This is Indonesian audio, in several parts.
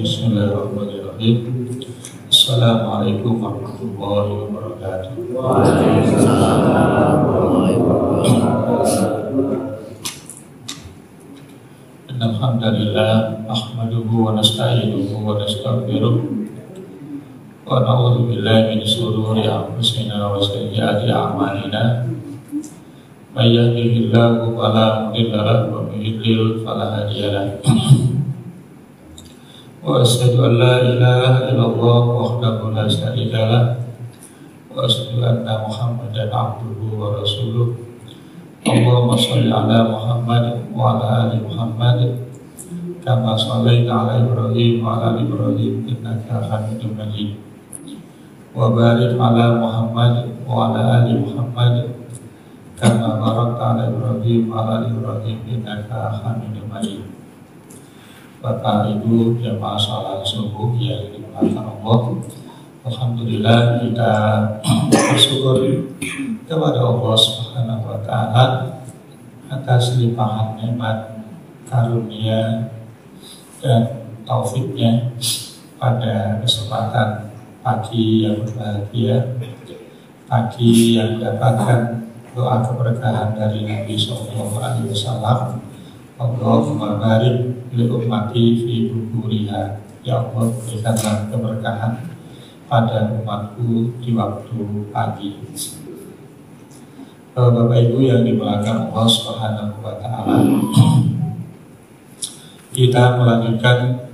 Bismillahirrahmanirrahim. Assalamualaikum warahmatullahi wabarakatuh. Waalaikumsalam warahmatullahi wabarakatuh. Alhamdulillah, nahmaduhu wa nasta'inuhu wa nastaghfiruh wa na'udzu billahi min shururi anfusina wa sayyiati a'malina. May yahdihillahu fala mudilla lahu wa may yudlil fala hadiya lahu. Wa asyhadu an la ilaha illallah wahdahu la syarika lahu wa asyhadu anna Muhammadan abduhu wa rasuluh. Allahumma shalli ala Muhammad wa ala ali Muhammad kama shallaita ala Ibrahim wa ala ali Ibrahim innaka Hamidum Majid. Wa barik ala Muhammad wa ala ali Muhammad kama barakta ala Ibrahim wa ala ali Ibrahim innaka Hamidum Majid. Bapak Ibu jamaah salat subuh yang dimuliakan Allah, alhamdulillah kita bersyukur kepada Allah Subhanahu wa Ta'ala atas limpahan nikmat, karunia dan taufiknya pada kesempatan pagi yang berbahagia, pagi yang mendapatkan doa keberkahan dari Nabi Sallallahu Alaihi Wasallam. Allahumma barik li ummati fi bukuriha. Ya Allah, berikanlah keberkahan pada umatku di waktu pagi. Bapak Ibu yang dimuliakan Allah Subhanahu wa Ta'ala, kita melanjutkan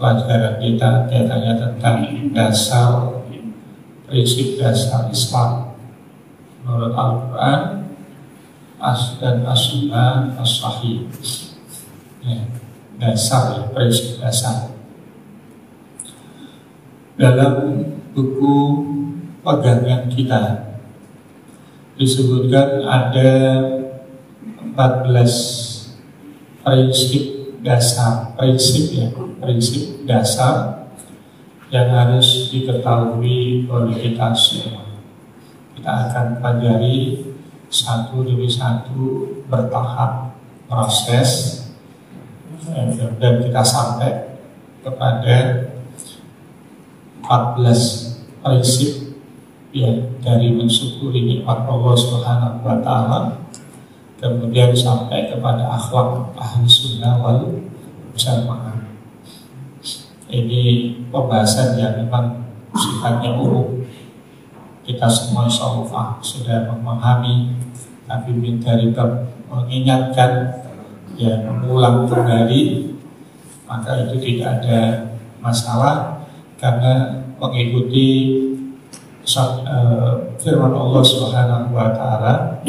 pelajaran kita kaitannya tentang dasar, prinsip dasar Islam menurut Al-Quran dan As-Sunnah As-Sahih. Dasar, prinsip dasar. Dalam buku pegangan kita disebutkan ada 14 prinsip dasar, prinsip dasar yang harus diketahui oleh kita semua. Kita akan pelajari satu demi satu, bertahap proses, dan kita sampai kepada 14 prinsip ya, dari mensyukuri nikmat Allah Subhanahu wa Ta'ala, kemudian sampai kepada akhlak ahli sunnah wal jamaah. Ini pembahasan yang memang sifatnya umum. Kita semua insyaallah sudah memahami, tapi minta kita mengingatkan, ya, mengulang kembali, maka itu tidak ada masalah, karena mengikuti firman Allah Subhanahu wa Ta'ala,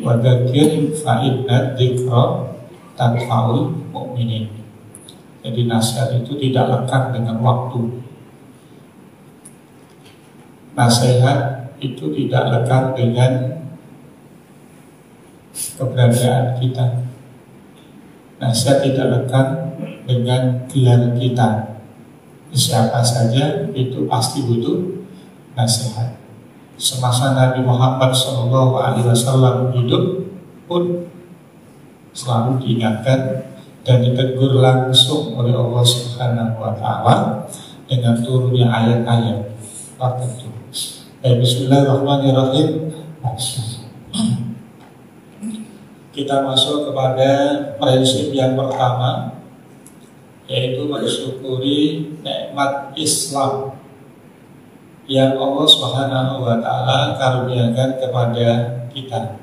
wa dzakir fa inna dzikra tanfa'ul mu'minin. Jadi nasihat itu tidak lekang dengan waktu. Nasihat itu tidak lekang dengan keberadaan kita. Nasihat tidak lekang dengan gelar kita. Siapa saja itu pasti butuh nasihat. Semasa Nabi Muhammad SAW hidup pun selalu diingatkan dan ditegur langsung oleh Allah Subhanahu wa Ta'ala dengan turunnya ayat-ayat tertentu. Bismillahirrahmanirrahim. Kita masuk kepada prinsip yang pertama, yaitu mensyukuri nikmat Islam yang Allah Subhanahu wa Ta'ala karuniakan kepada kita.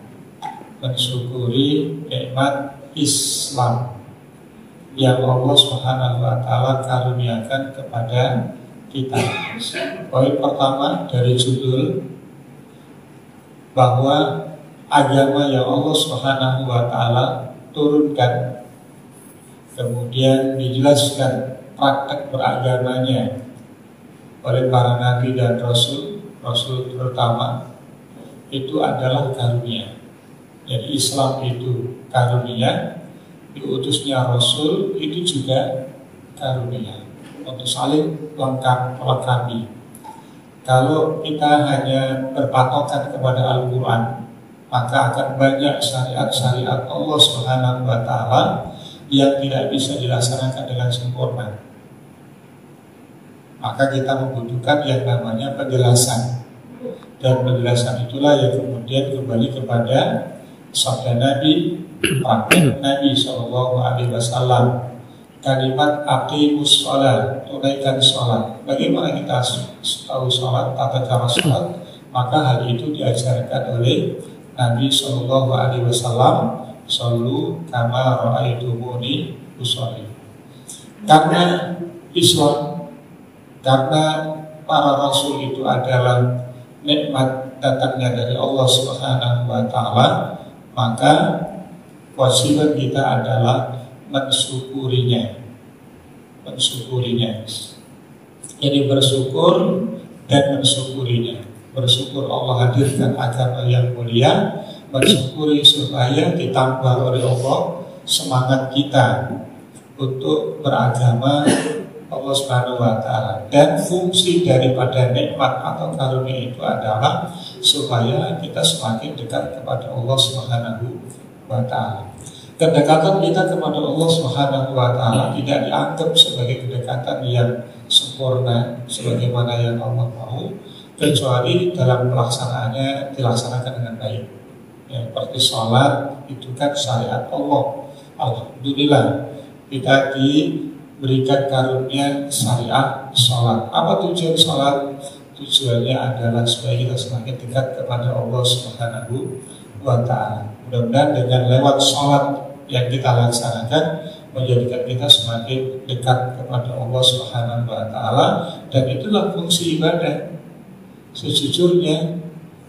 Mensyukuri nikmat Islam yang Allah Subhanahu wa Ta'ala karuniakan kepada kita. Poin pertama dari judul, bahwa agama yang Allah Subhanahu wa Ta'ala turunkan, kemudian dijelaskan praktek beragamanya oleh para nabi dan rasul terutama, itu adalah karunia. Jadi Islam itu karunia, diutusnya rasul itu juga karunia, untuk saling melengkapi. Kalau kita hanya berpatokan kepada Al-Quran, maka akan banyak syariat-syariat Allah Subhanahu wa Ta'ala yang tidak bisa dilaksanakan dengan sempurna, maka kita membutuhkan yang namanya penjelasan. Dan penjelasan itulah yang kemudian kembali kepada sabda Nabi, praktek Nabi SAW. Kalimat aqimus sholat, tunaikan sholat. Bagaimana kita tahu sholat, tata cara sholat? Maka hal itu diajarkan oleh Nabi SAW. Shollu kama ra'aitumuni usolli. Karena Islam, karena para rasul itu adalah nikmat datangnya dari Allah Subhanahu wa Ta'ala, maka kewajiban kita adalah mensyukurinya. Jadi bersyukur dan mensyukurinya. Bersyukur Allah hadirkan agama yang mulia, bersyukuri supaya ditambah oleh Allah semangat kita untuk beragama Allah Subhanahu wa Ta'ala. Dan fungsi daripada nikmat atau karunia itu adalah supaya kita semakin dekat kepada Allah Subhanahu wa Ta'ala. Kedekatan kita kepada Allah Subhanahu wa Ta'ala tidak dianggap sebagai kedekatan yang sempurna sebagaimana yang Allah mau, kecuali dalam pelaksanaannya dilaksanakan dengan baik. Ya, seperti sholat itu kan syariat Allah. Alhamdulillah kita diberikan karunia syariat sholat. Apa tujuan sholat? Tujuannya adalah supaya kita semakin dekat kepada Allah Subhanahu wa Ta'ala. Mudah-mudahan dengan lewat sholat yang kita laksanakan menjadikan kita semakin dekat kepada Allah Subhanahu wa Ta'ala. Dan itulah fungsi ibadah. Sejujurnya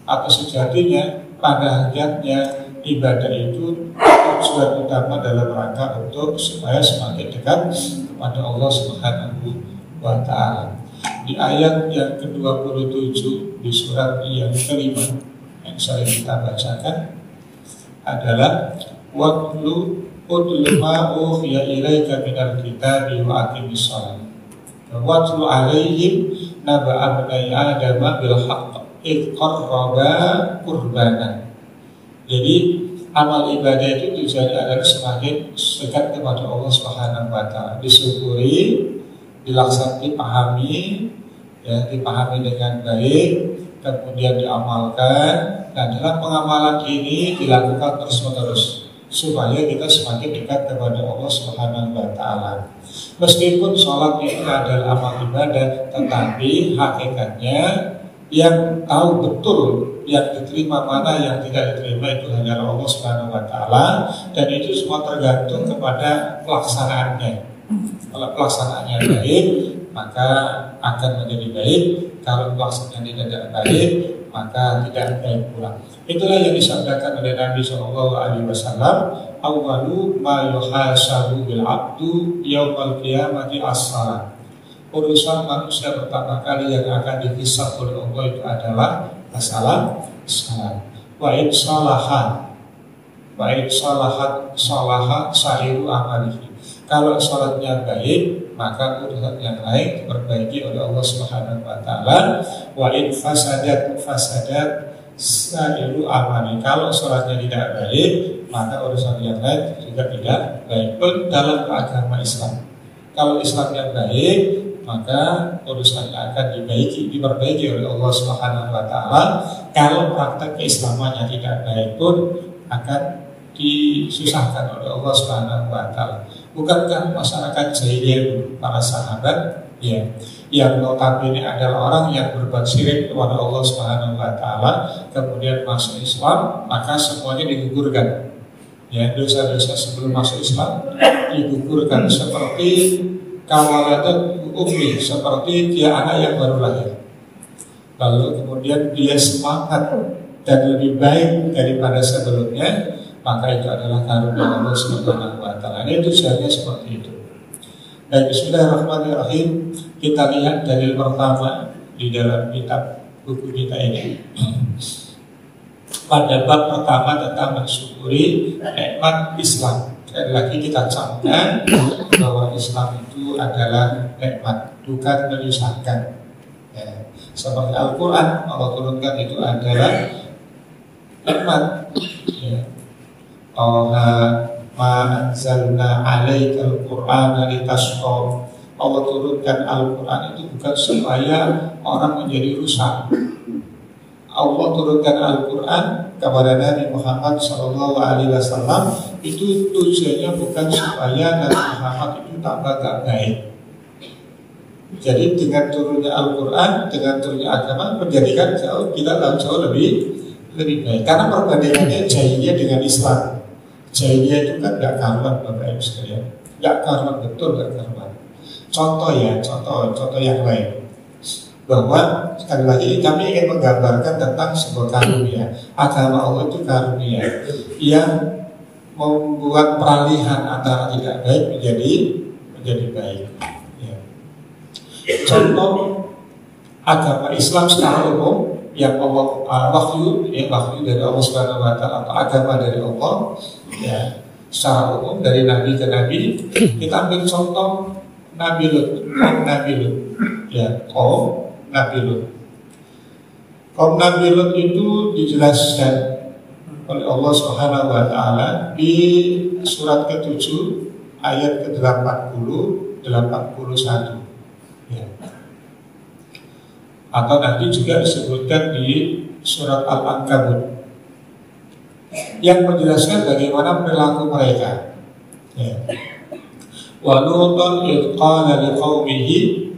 atau sejatinya, pada hakikatnya ibadah itu tujuan utama dalam rangka untuk supaya semakin dekat kepada Allah Subhanahu wa Ta'ala. Di ayat yang ke-27 di surat yang kelima yang saya kita bacakan adalah watlu ma uhiya ilaika minal kitabi wa aqimis shalah watlu alaihim naba'a bani adama bil haqq id qarraba qurbana. Jadi amal ibadah itu tujuannya adalah semakin dekat kepada Allah Subhanahu wa Ta'ala. Disyukuri, dilaksanakan, dipahami, ya, dipahami dengan baik, kemudian diamalkan. Dan dalam pengamalan ini dilakukan terus-menerus supaya kita semakin dekat kepada Allah Subhanahu wa Ta'ala. Meskipun sholat itu adalah amal ibadah, tetapi hakikatnya yang tahu betul yang diterima mana yang tidak diterima itu hanyalah Allah Subhanahu wa Ta'ala, dan itu semua tergantung kepada pelaksanaannya. Kalau pelaksanaannya baik, maka akan menjadi baik. Kalau pelaksanaannya tidak baik, maka tidak baik pula. Itulah yang disampaikan oleh Nabi SAW. Awwalu ma yuhasabu bil abdu yaumal qiyamati as-salat. Urusan manusia pertama kali yang akan dihisab oleh Allah itu adalah masalah salat. Wa in salahat salaha sa'iru amalihi. Kalau salatnya baik, maka urusan yang lain diperbaiki oleh Allah Subhanahu wa Ta'ala. Wa in fasadat sa'iru amali. Kalau salatnya tidak baik, maka urusan yang lain juga tidak baik pun dalam agama Islam. Kalau Islamnya baik, maka urusannya akan diperbaiki oleh Allah Subhanahu wa Ta'ala. Kalau praktek keislamannya tidak baik pun akan disusahkan oleh Allah Subhanahu wa Ta'ala. Bukankah masyarakat jahiliyah para sahabat ya, yang notabene adalah orang yang berbuat syirik kepada Allah Subhanahu wa Ta'ala, kemudian masuk Islam, maka semuanya digugurkan. Ya, dosa-dosa sebelum masuk Islam digugurkan seperti kawalatun ummi, seperti dia anak yang baru lahir. Lalu kemudian dia semangat dan lebih baik daripada sebelumnya, maka itu adalah karunia Allah Subhanahu wa Ta'ala. Ini tujuannya seperti itu. Dan bismillahirrahmanirrahim, kita lihat dalil pertama di dalam kitab buku kita ini. Pada bab pertama tentang mensyukuri nikmat Islam. Sekali lagi kita camkan bahwa Islam itu adalah nikmat, bukan menyusahkan. Ya. Seperti Al-Quran Allah turunkan itu adalah nikmat. Ya. ma anzalna 'alaikal Qur'ana litashqa. Allah turunkan Al-Quran itu bukan supaya orang menjadi rusak. Allah turunkan Al-Quran kepada Nabi Muhammad SAW itu tujuannya bukan supaya Nabi Muhammad itu tambah gak baik. Jadi dengan turunnya Al-Quran, dengan turunnya agama menjadikan kita jauh lebih baik. Karena perbandingannya jahiliyah dengan Islam. Jahiliyah itu kan gak karuan Bapak Ibu sekalian, gak karuan, betul gak karuan. Contoh yang lain, bahwa sekali lagi kami ingin menggambarkan tentang sebuah karunia. Agama Allah itu karunia yang membuat peralihan antara tidak baik menjadi baik. Ya. Contoh agama Islam secara umum yang Allah wahyu dari Allah Subhanahu Wa Taala atau agama dari Allah, ya, secara umum dari nabi ke nabi. Kita ambil contoh Nabi Lut, kaum Nabi Lut. Kaum Nabi Lut itu dijelaskan oleh Allah Subhanahu Wa Taala di surat ke-7 ayat ke-80, 81. Ya. Atau nanti juga disebutkan di surat Al-Ankabut yang menjelaskan bagaimana perilaku mereka. Ya. Wa Lutan idh qala liqaumihi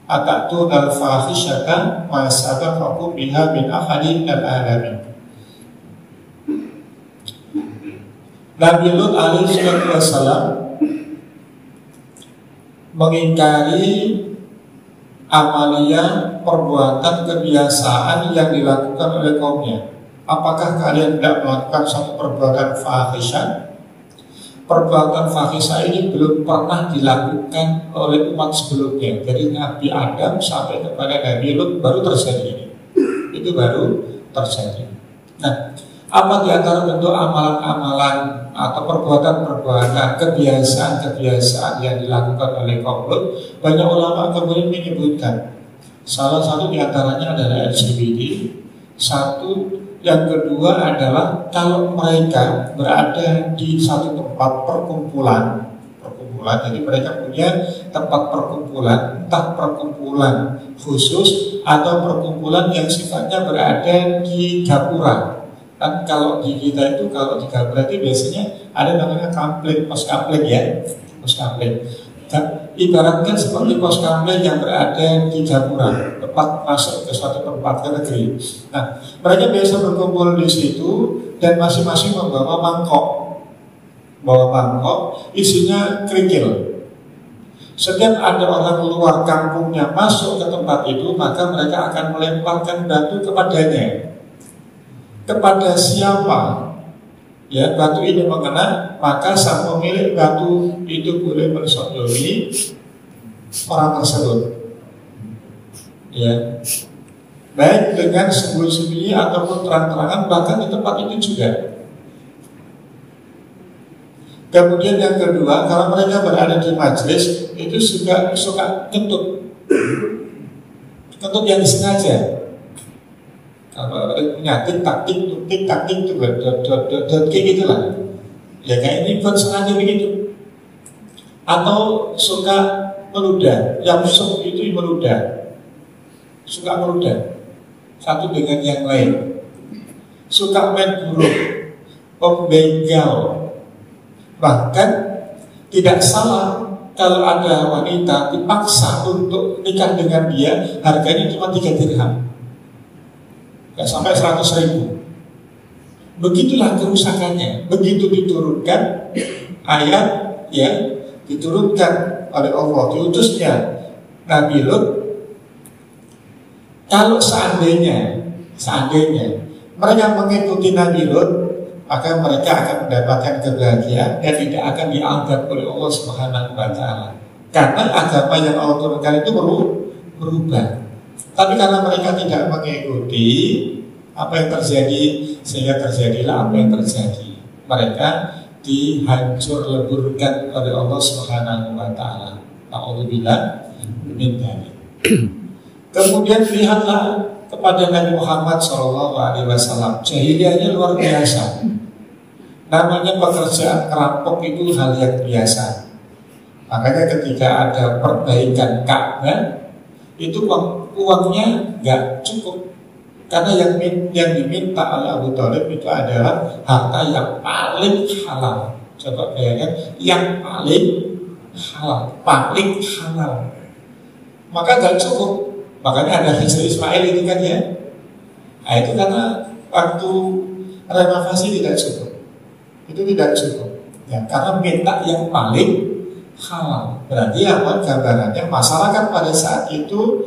atatuna al-fahishata ma sabaqakum biha min ahadin al-alamin. Nabi Lut alaihi wasallam mengingkari amalia perbuatan kebiasaan yang dilakukan oleh kaumnya. Apakah kalian tidak melakukan satu perbuatan fahisyah? Perbuatan fahisyah ini belum pernah dilakukan oleh umat sebelumnya. Jadi Nabi Adam sampai kepada Nabi Lut baru terjadi ini. Itu baru terjadi. Nah, apa di antara bentuk amalan-amalan atau perbuatan-perbuatan kebiasaan-kebiasaan yang dilakukan oleh kaum Lut? Banyak ulama kemudian menyebutkan salah satu di antaranya adalah LGBT. Yang kedua adalah kalau mereka berada di satu tempat perkumpulan, jadi mereka punya tempat perkumpulan, entah perkumpulan khusus atau perkumpulan yang sifatnya berada di gapura. Kan kalau di kita itu, kalau di gapura itu biasanya ada namanya kampleng, pos kampleng ya, pos kampleng. Dan ibaratkan seperti pos kampleng yang berada di gapura, tempat masuk ke suatu tempat ke negeri. Nah, mereka biasa berkumpul di situ dan masing-masing membawa mangkok, isinya kerikil. Setiap ada orang luar kampungnya masuk ke tempat itu, maka mereka akan melemparkan batu kepadanya. Kepada siapa ya batu ini mengena, maka sang pemilik batu itu boleh mensodori orang tersebut. Ya, baik dengan sembunyi-sembunyi ataupun terang-terangan, bahkan di tempat itu juga. Kemudian yang kedua, kalau mereka berada di majelis itu suka kentut yang disengaja. Kalau punya tik-tak-tik itu kayak gitulah. Ya kayak ini buat sengaja begitu. Atau suka meludah, yang itu meludah. Suka meludah satu dengan yang lain, suka main buruk, pembegal. Bahkan tidak salah kalau ada wanita dipaksa untuk nikah dengan dia, harganya cuma 3 dirham, gak sampai 100.000. Begitulah kerusakannya. Begitu diturunkan ayat ya, diturunkan oleh Allah, diutusnya Nabi Lut. Kalau seandainya mereka mengikuti Nabi Lut, maka mereka akan mendapatkan kebahagiaan dan tidak akan dianggap oleh Allah Subhanahu Wa Taala. Karena agama yang Allah turunkan itu berubah. Tapi karena mereka tidak mengikuti, apa yang terjadi? Sehingga terjadilah apa yang terjadi. Mereka dihancur leburkan oleh Allah Subhanahu Wa Taala. A'udzubillah min dzalik. Kemudian lihatlah kepada Nabi Muhammad SAW. Jahiliyahnya luar biasa. Namanya pekerjaan kerampok itu hal yang biasa. Makanya ketika ada perbaikan Ka'bah, itu uangnya nggak cukup. Karena yang diminta oleh Abu Thalib itu adalah harta yang paling halal. Coba bayangkan, yang paling halal, paling halal. Maka nggak cukup. Makanya ada Hijri Ismail itu kan ya. Nah, itu karena waktu renovasi tidak cukup. Itu tidak cukup. Ya, karena minta yang paling halal. Berarti apa gambarannya? Masyarakat pada saat itu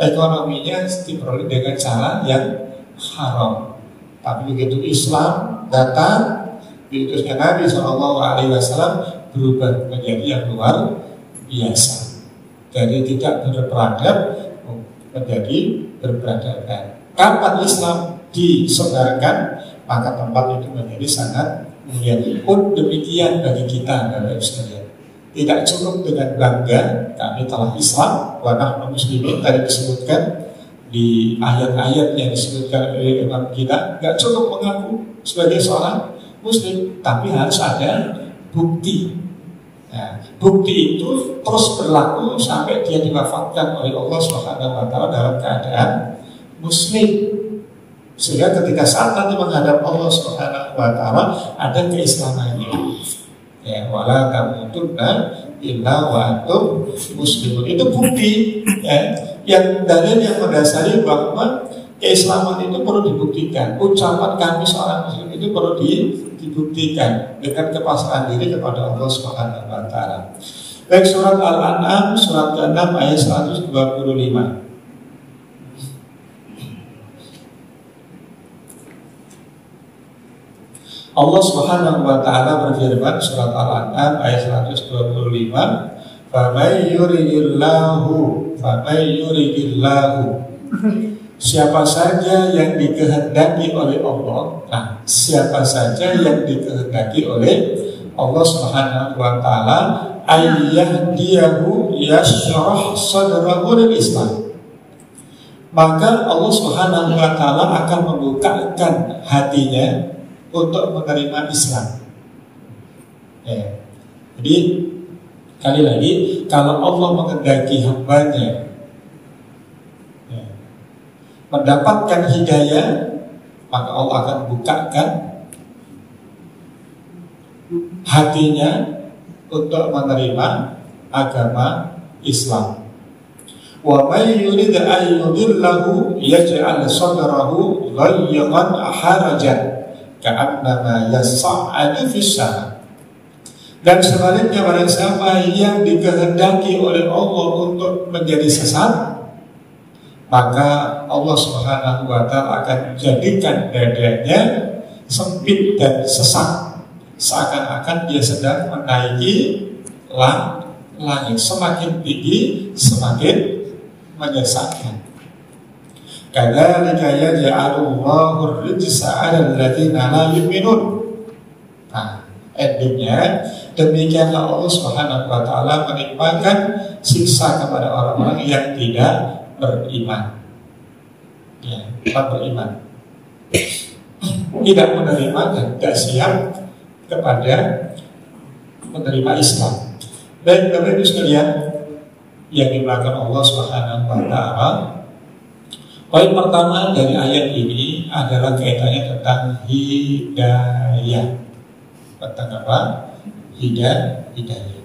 ekonominya diperoleh dengan cara yang haram. Tapi begitu Islam datang, diutusnya Nabi SAW berubah menjadi yang luar biasa. Jadi tidak berperadaban menjadi berperadaban. Kapan Islam disebarkan, maka tempat itu menjadi sangat mulia. Pun demikian bagi kita, Bapak Ibu sekalian. Tidak cukup dengan bangga kami telah Islam, wa nahnu muslimin tadi disebutkan di ayat-ayat yang disebutkan oleh Imam kita. Tidak cukup mengaku sebagai seorang muslim, tapi harus ada bukti. Nah, bukti itu terus berlaku sampai dia diwafatkan oleh Allah SWT dalam keadaan muslim. Sehingga ketika saat nanti menghadap Allah SWT ada keislamannya. Ya, wala tamutunna illa wa antum muslimun. Itu bukti ya, yang dalil yang mendasari bahwa keislaman itu perlu dibuktikan. Ucapan kami seorang muslim itu perlu dibuktikan dengan kepasrahan diri kepada Allah Subhanahu wa taala. Baik, surat Al-An'am surat ke-6 ayat 125. Allah Subhanahu wa taala berfirman surat Al-An'am ayat 125, "Famay yuridillahu siapa saja yang dikehendaki oleh Allah." Nah, siapa saja yang dikehendaki oleh Allah Subhanahu wa taala, ayyahdiyahu yashrah sadrahu lil Islam. Maka Allah Subhanahu wa taala akan membukakan hatinya untuk menerima Islam. Ya. Jadi kali lagi, kalau Allah mengendaki hambanya ya, mendapatkan hidayah, maka Allah akan bukakan hatinya untuk menerima agama Islam. Wa may yurid an yudillahu yaj'al sadrahu dhayyiqan harajan ka'annama yas'adu fis sama. Dan sebaliknya, barang siapa yang dikehendaki oleh Allah untuk menjadi sesat, maka Allah Subhanahu wa taala akan menjadikan dadanya sempit dan sesak, seakan-akan dia sedang menaiki langit. Semakin tinggi semakin menyesatkan. Kadzalika yaj'alullahu ar-rijsa 'alal ladzina la yu'minun. Nah, endingnya demikianlah Allah Subhanahu wa taala menimpakan siksa kepada orang-orang yang tidak beriman. Ya, tidak beriman. Tidak menerima dan tidak siap kepada menerima Islam. Dan Bapak Ibu sekalian yang dimuliakan Allah Subhanahu wa taala, poin pertama dari ayat ini adalah kaitannya tentang hidayah. Tentang apa? Hidayah.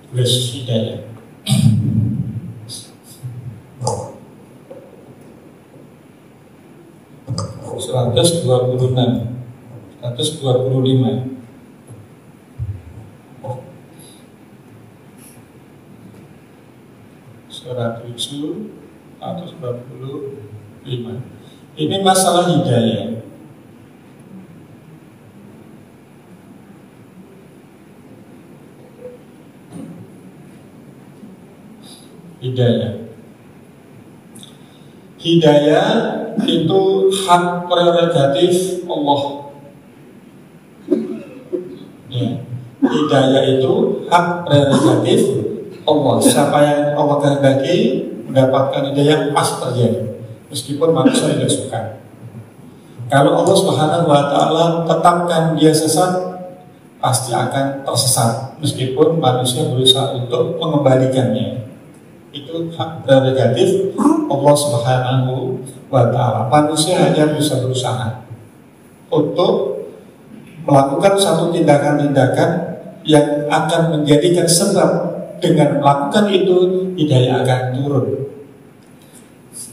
Tulis hidayah. 125. Surat 7 125. Ini masalah hidayah. Hidayah itu hak prerogatif Allah. Ya. Hidayah itu hak prerogatif Allah. Siapa yang Allah kehendaki mendapatkan hidayah, pasti terjadi, meskipun manusia tidak suka. Kalau Allah Subhanahu wa Ta'ala tetapkan dia sesat, pasti akan tersesat, meskipun manusia berusaha untuk mengembalikannya. Itu hak prerogatif Allah Subhanahu wa Ta'ala. Manusia hanya bisa berusaha untuk melakukan satu tindakan-tindakan yang akan menjadikan sebab dengan melakukan itu hidayah akan turun.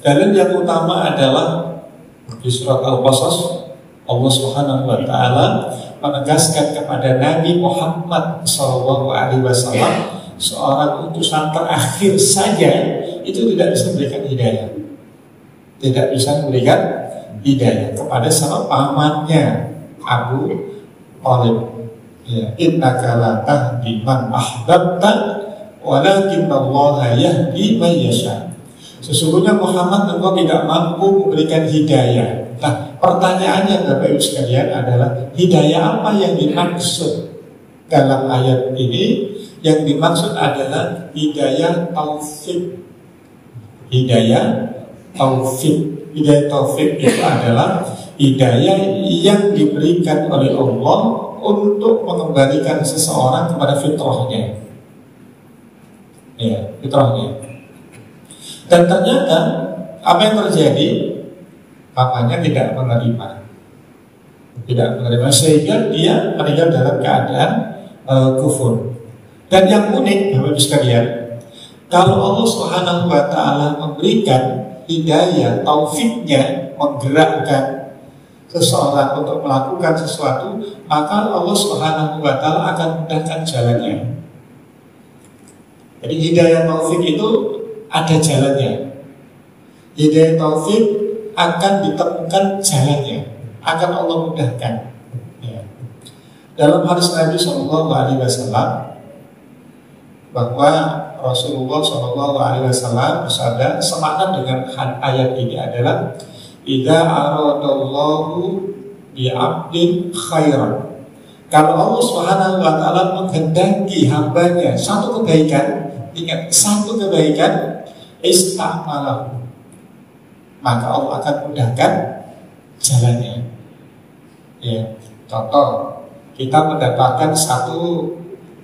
Dalil yang utama adalah di surat Al-Qasas, Allah Subhanahu wa Ta'ala menegaskan kepada Nabi Muhammad SAW, seorang utusan terakhir saja itu tidak bisa memberikan hidayah. Tidak bisa memberikan hidayah kepada sama pamannya Abu Thalib. Ya, innaka la tahdi man ahbabta walakinallaha yahdi man yasha. Sesungguhnya Muhammad engkau tidak mampu memberikan hidayah. Nah, pertanyaannya Bapak Ibu sekalian adalah hidayah apa yang dimaksud dalam ayat ini? Yang dimaksud adalah hidayah taufik. Hidayah taufik. Hidayah taufik itu adalah hidayah yang diberikan oleh Allah untuk mengembalikan seseorang kepada fitrahnya. Ya, fitrahnya. Dan ternyata apa yang terjadi? Papanya tidak menerima, sehingga dia meninggal dalam keadaan kufur. Dan yang unik, Bapak Ibu sekalian, kalau Allah Subhanahu wa Ta'ala memberikan hidayah, taufiknya, menggerakkan seseorang untuk melakukan sesuatu, maka Allah Subhanahu wa Ta'ala akan mudahkan jalannya. Jadi hidayah taufik itu ada jalannya. Hidayah taufik akan ditemukan jalannya, akan Allah mudahkan. Ya. Dalam hadis Nabi SAW bahwa Rasulullah SAW bersabda, semakna dengan ayat ini adalah idza aradallahu bi'abdin khairan. Kalau Allah Subhanahu wa Ta'ala menghendaki hambanya satu kebaikan, ingat satu kebaikan, ista'malahu, maka Allah akan mudahkan jalannya. Ya, contoh, kita mendapatkan satu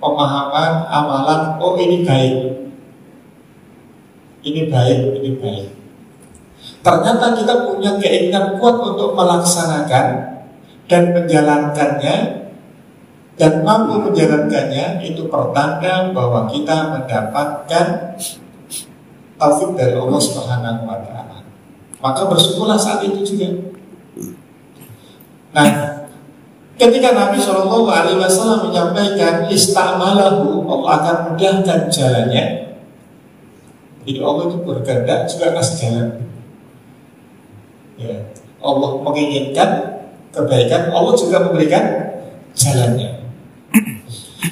pemahaman amalan, oh ini baik, ini baik, ini baik. Ternyata kita punya keinginan kuat untuk melaksanakan dan menjalankannya, dan mampu menjalankannya, itu pertanda bahwa kita mendapatkan taufik dari Allah Subhanahu wa Ta'ala. Maka bersyukurlah saat itu juga. Nah, ketika Nabi SAW menyampaikan ista'malahu, Allah akan mudahkan jalannya. Jadi Allah itu berkehendak juga kasih jalan. Ya, Allah menginginkan kebaikan, Allah juga memberikan jalannya.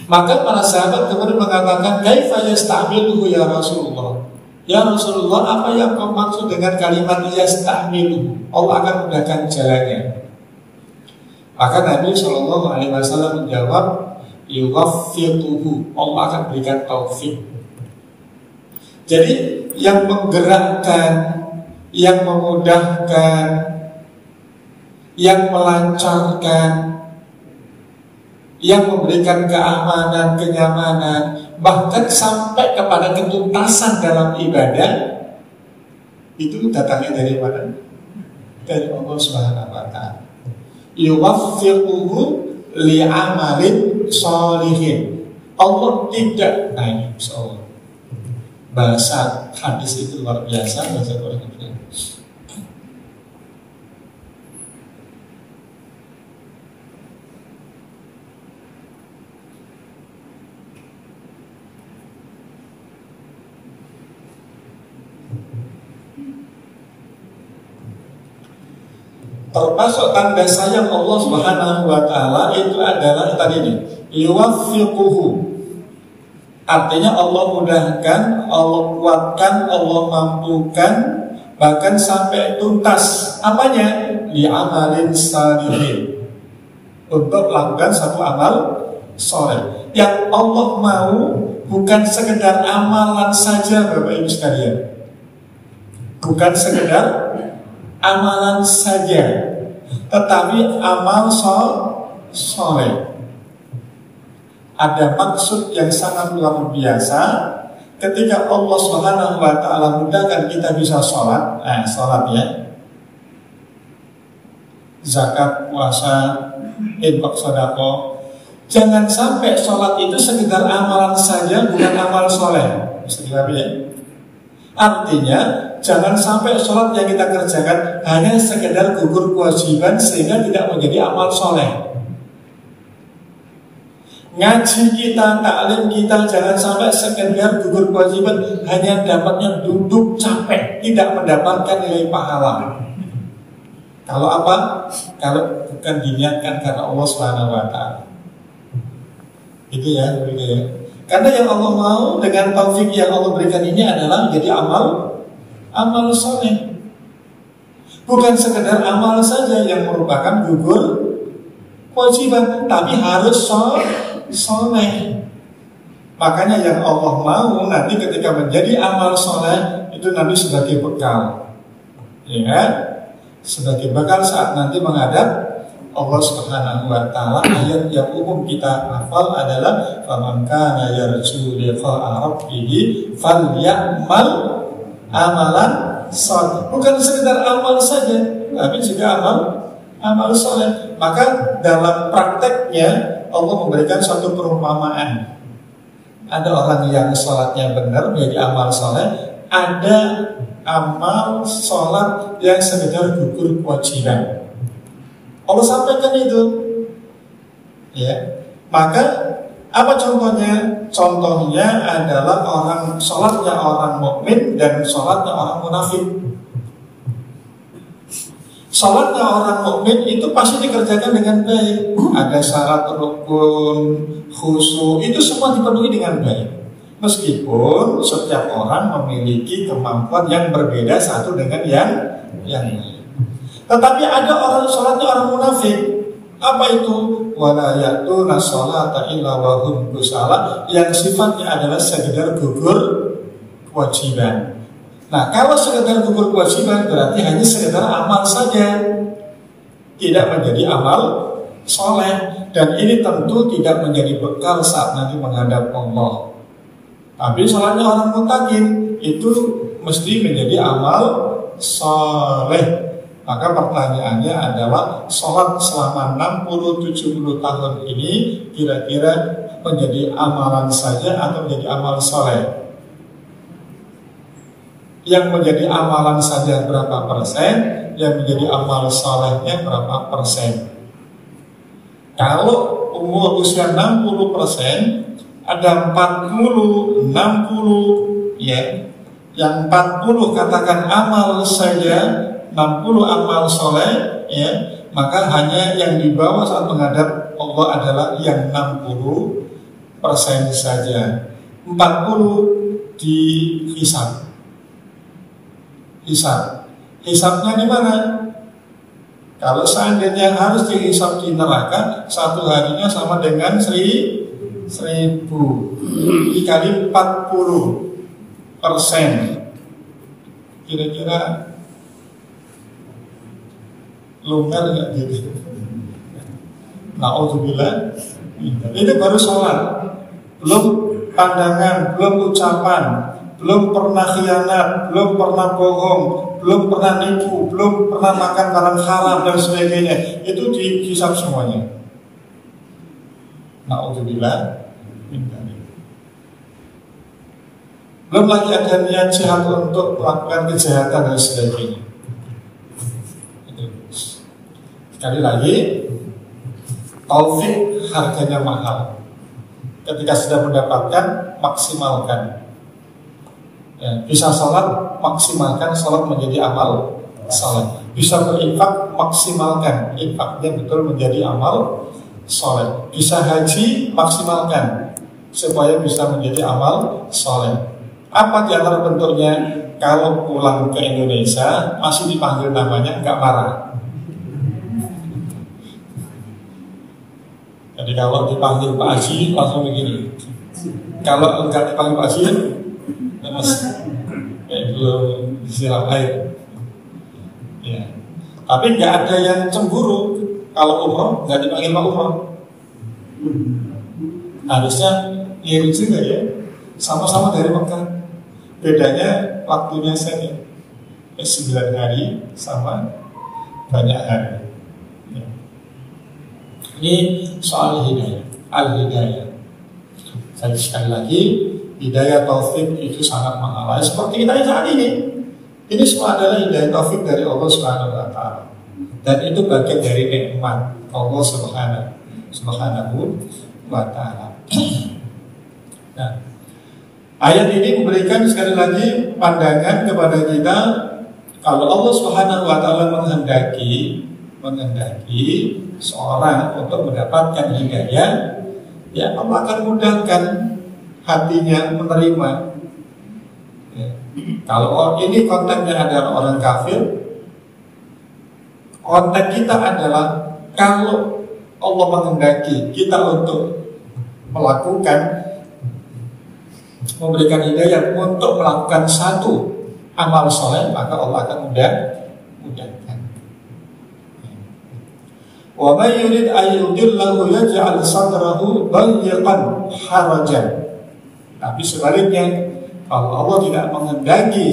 Maka para sahabat kemudian mengatakan, kaifa yasta'miluhu ya Rasulullah? Ya Rasulullah, apa yang kau maksud dengan kalimat yasta'miluhu? Allah akan mudahkan jalannya. Maka Nabi SAW menjawab, yuwaffiquhu, Allah akan berikan taufik. Jadi yang menggerakkan, yang memudahkan, yang melancarkan, yang memberikan keamanan, kenyamanan, bahkan sampai kepada ketuntasan dalam ibadah, itu datangnya dari mana? Dari Allah Subhanahu wa Ta'ala. Yuwaffiquhu li'amalin sholihin. Allah tidak, nah ini Allah. Bahasa hadis itu luar biasa, bahasa Quran. Termasuk tanda sayang Allah Subhanahu wa Ta'ala itu adalah tadi ini, yuwaffiquhu. Artinya Allah mudahkan, Allah kuatkan, Allah mampukan, bahkan sampai tuntas. Apanya? Li'amalin salihin, untuk melakukan satu amal soleh. Yang Allah mau bukan sekedar amalan saja, Bapak Ibu sekalian. Bukan sekedar amalan saja, tetapi amal soleh. Ada maksud yang sangat luar biasa ketika Allah Subhanahu wa ta'ala mudahkan kita bisa sholat. Sholat ya, zakat, puasa, infak, sedekah. Jangan sampai sholat itu sekedar amalan saja, bukan amal soleh. Bisa dipahami ya? Artinya jangan sampai sholat yang kita kerjakan hanya sekedar gugur kewajiban sehingga tidak menjadi amal soleh. Ngaji kita, taklim kita jangan sampai sekedar gugur kewajiban hanya dapatnya duduk capek, tidak mendapatkan nilai pahala. Kalau apa? Kalau bukan diniatkan karena Allah Subhanahu wa ta'ala. Itu ya, begitu ya. Karena yang Allah mau dengan taufik yang Allah berikan ini adalah menjadi amal soleh. Bukan sekedar amal saja yang merupakan gugur kewajiban, tapi harus soleh. Makanya yang Allah mau nanti ketika menjadi amal soleh itu nanti sebagai bekal, ya, sebagai bekal saat nanti menghadap Allah Subhanahu wa ta'ala. Ayat yang umum kita hafal adalah faman kana yarju liqa'a rabbih falyamal amalan salih. Bukan sekedar amal saja, tapi juga amal saleh. Maka dalam prakteknya Allah memberikan suatu perumpamaan. Ada orang yang sholatnya benar menjadi amal saleh, ada amal sholat yang sekedar gugur kewajiban. Allah sampaikan itu, ya. Maka apa contohnya? Contohnya adalah sholatnya orang mukmin dan sholatnya orang munafik. Sholatnya orang mukmin itu pasti dikerjakan dengan baik. Ada syarat rukun, khusyuk, itu semua dipenuhi dengan baik. Meskipun setiap orang memiliki kemampuan yang berbeda satu dengan yang lain. Tetapi ada orang sholatnya orang munafik. Apa itu? Wala ya'tuna sholata illa wa hum kusala, yang sifatnya adalah sekedar gugur kewajiban. Nah, kalau sekedar gugur kewajiban berarti hanya sekedar amal saja, tidak menjadi amal soleh. Dan ini tentu tidak menjadi bekal saat nanti menghadap Allah. Tapi sholatnya orang muttaqin itu mesti menjadi amal soleh. Maka pertanyaannya adalah sholat selama 60-70 tahun ini kira-kira menjadi amalan saja atau menjadi amal soleh? Yang menjadi amalan saja berapa persen? Yang menjadi amal solehnya berapa persen? Kalau umur usia 60%, ada 40, 60 ya. Yang 40 katakan amal saja, 60 amal soleh, ya, maka hanya yang di bawah saat menghadap Allah adalah yang 60% saja. 40 dihisab. Hisabnya di mana? Kalau seandainya harus dihisab di neraka, satu harinya sama dengan 1000 dikali 40%. Kira-kira lumer nggak gitu? Na'udzubillah. Ini baru sholat, belum pandangan, belum ucapan, belum pernah khianat, belum pernah bohong, belum pernah nipu, belum pernah makan barang haram dan sebagainya. Itu dihisab semuanya. Na'udzubillah. Belum lagi ada niat jahat untuk melakukan kejahatan dan sebagainya. Sekali lagi, taufik harganya mahal. Ketika sudah mendapatkan, maksimalkan. Ya, bisa sholat, maksimalkan sholat menjadi amal sholat. Bisa berinfak, maksimalkan infaknya betul menjadi amal sholat. Bisa haji, maksimalkan supaya bisa menjadi amal sholat. Apa di antara bentuknya? Kalau pulang ke Indonesia masih dipanggil namanya, nggak marah. Jadi kalau dipanggil Pak Haji langsung begini. Kalau enggak dipanggil Pak Haji, kayak belum disiram air. Ya. Tapi nggak ada yang cemburu kalau umroh nggak dipanggil Pak Umroh. Harusnya mirip juga ya, sama-sama dari Mekah. Bedanya waktunya saja, 9 hari sama banyak hari. Ya. Ini soal hidayah, al-hidayah. Saya sekali lagi, hidayah taufik itu sangat mahal. Seperti kita saat ini. Ini semua adalah hidayah taufik dari Allah Subhanahu wa Ta'ala. Dan itu bagian dari nikmat Allah Subhanahu wa Ta'ala. Nah, ayat ini memberikan sekali lagi pandangan kepada kita, kalau Allah Subhanahu wa Ta'ala menghendaki seorang untuk mendapatkan hidayah, ya Allah akan mudahkan hatinya menerima. Ya. Kalau ini kontennya adalah orang kafir, konten kita adalah kalau Allah menghendaki kita untuk memberikan hidayah untuk melakukan satu amal soleh, maka Allah akan mudahkan. Wa may yurid ayyudillahu yaj'al sadrahu dayyqan harajan. Tapi sebaliknya, kalau Allah tidak menghendaki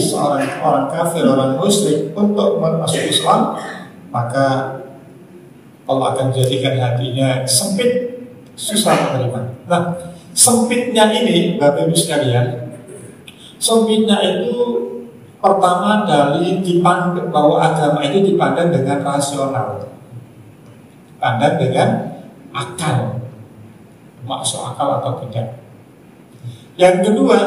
orang kafir, orang musyrik untuk masuk Islam, maka Allah akan jadikan hatinya sempit, susah menerima. Nah, sempitnya ini, Bapak Ibu sekalian, sempitnya itu pertama dari dipandang bahwa agama itu dipandang dengan rasional, pandang dengan akal, masuk akal atau tidak. Yang kedua,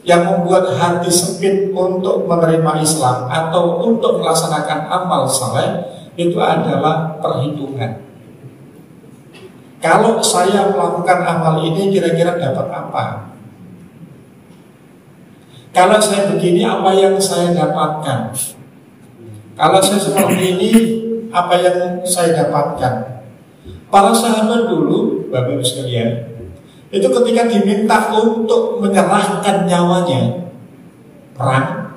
yang membuat hati sempit untuk menerima Islam atau untuk melaksanakan amal saleh itu adalah perhitungan. Kalau saya melakukan amal ini kira-kira dapat apa? Kalau saya begini, apa yang saya dapatkan? Kalau saya seperti ini, apa yang saya dapatkan? Para sahabat dulu, Bapak Ibu sekalian, itu ketika diminta untuk menyerahkan nyawanya perang,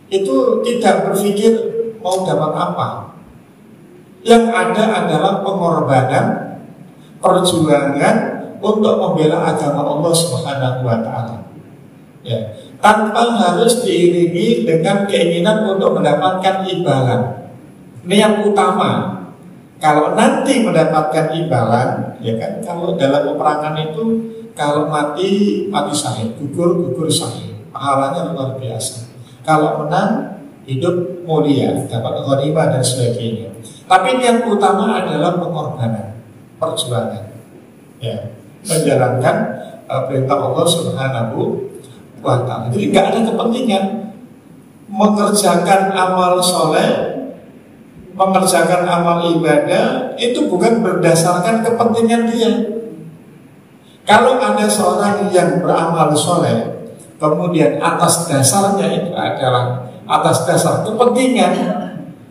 itu tidak berpikir mau dapat apa. Yang ada adalah pengorbanan, perjuangan untuk membela agama Allah Subhanahu wa Ta'ala. Ya, tanpa harus diiringi dengan keinginan untuk mendapatkan imbalan. Niat utama. Kalau nanti mendapatkan imbalan, ya kan, kalau dalam peperangan itu kalau mati syahid, gugur syahid, pahalanya luar biasa. Kalau menang, hidup mulia, dapat ghanimah dan sebagainya. Tapi yang utama adalah pengorbanan, perjuangan, ya, menjalankan perintah Allah Subhanahu wa Ta'ala. Jadi nggak ada kepentingan mengerjakan amal soleh, mengerjakan amal ibadah itu bukan berdasarkan kepentingan dia. Kalau ada seorang yang beramal soleh, kemudian atas dasarnya itu adalah atas dasar kepentingan,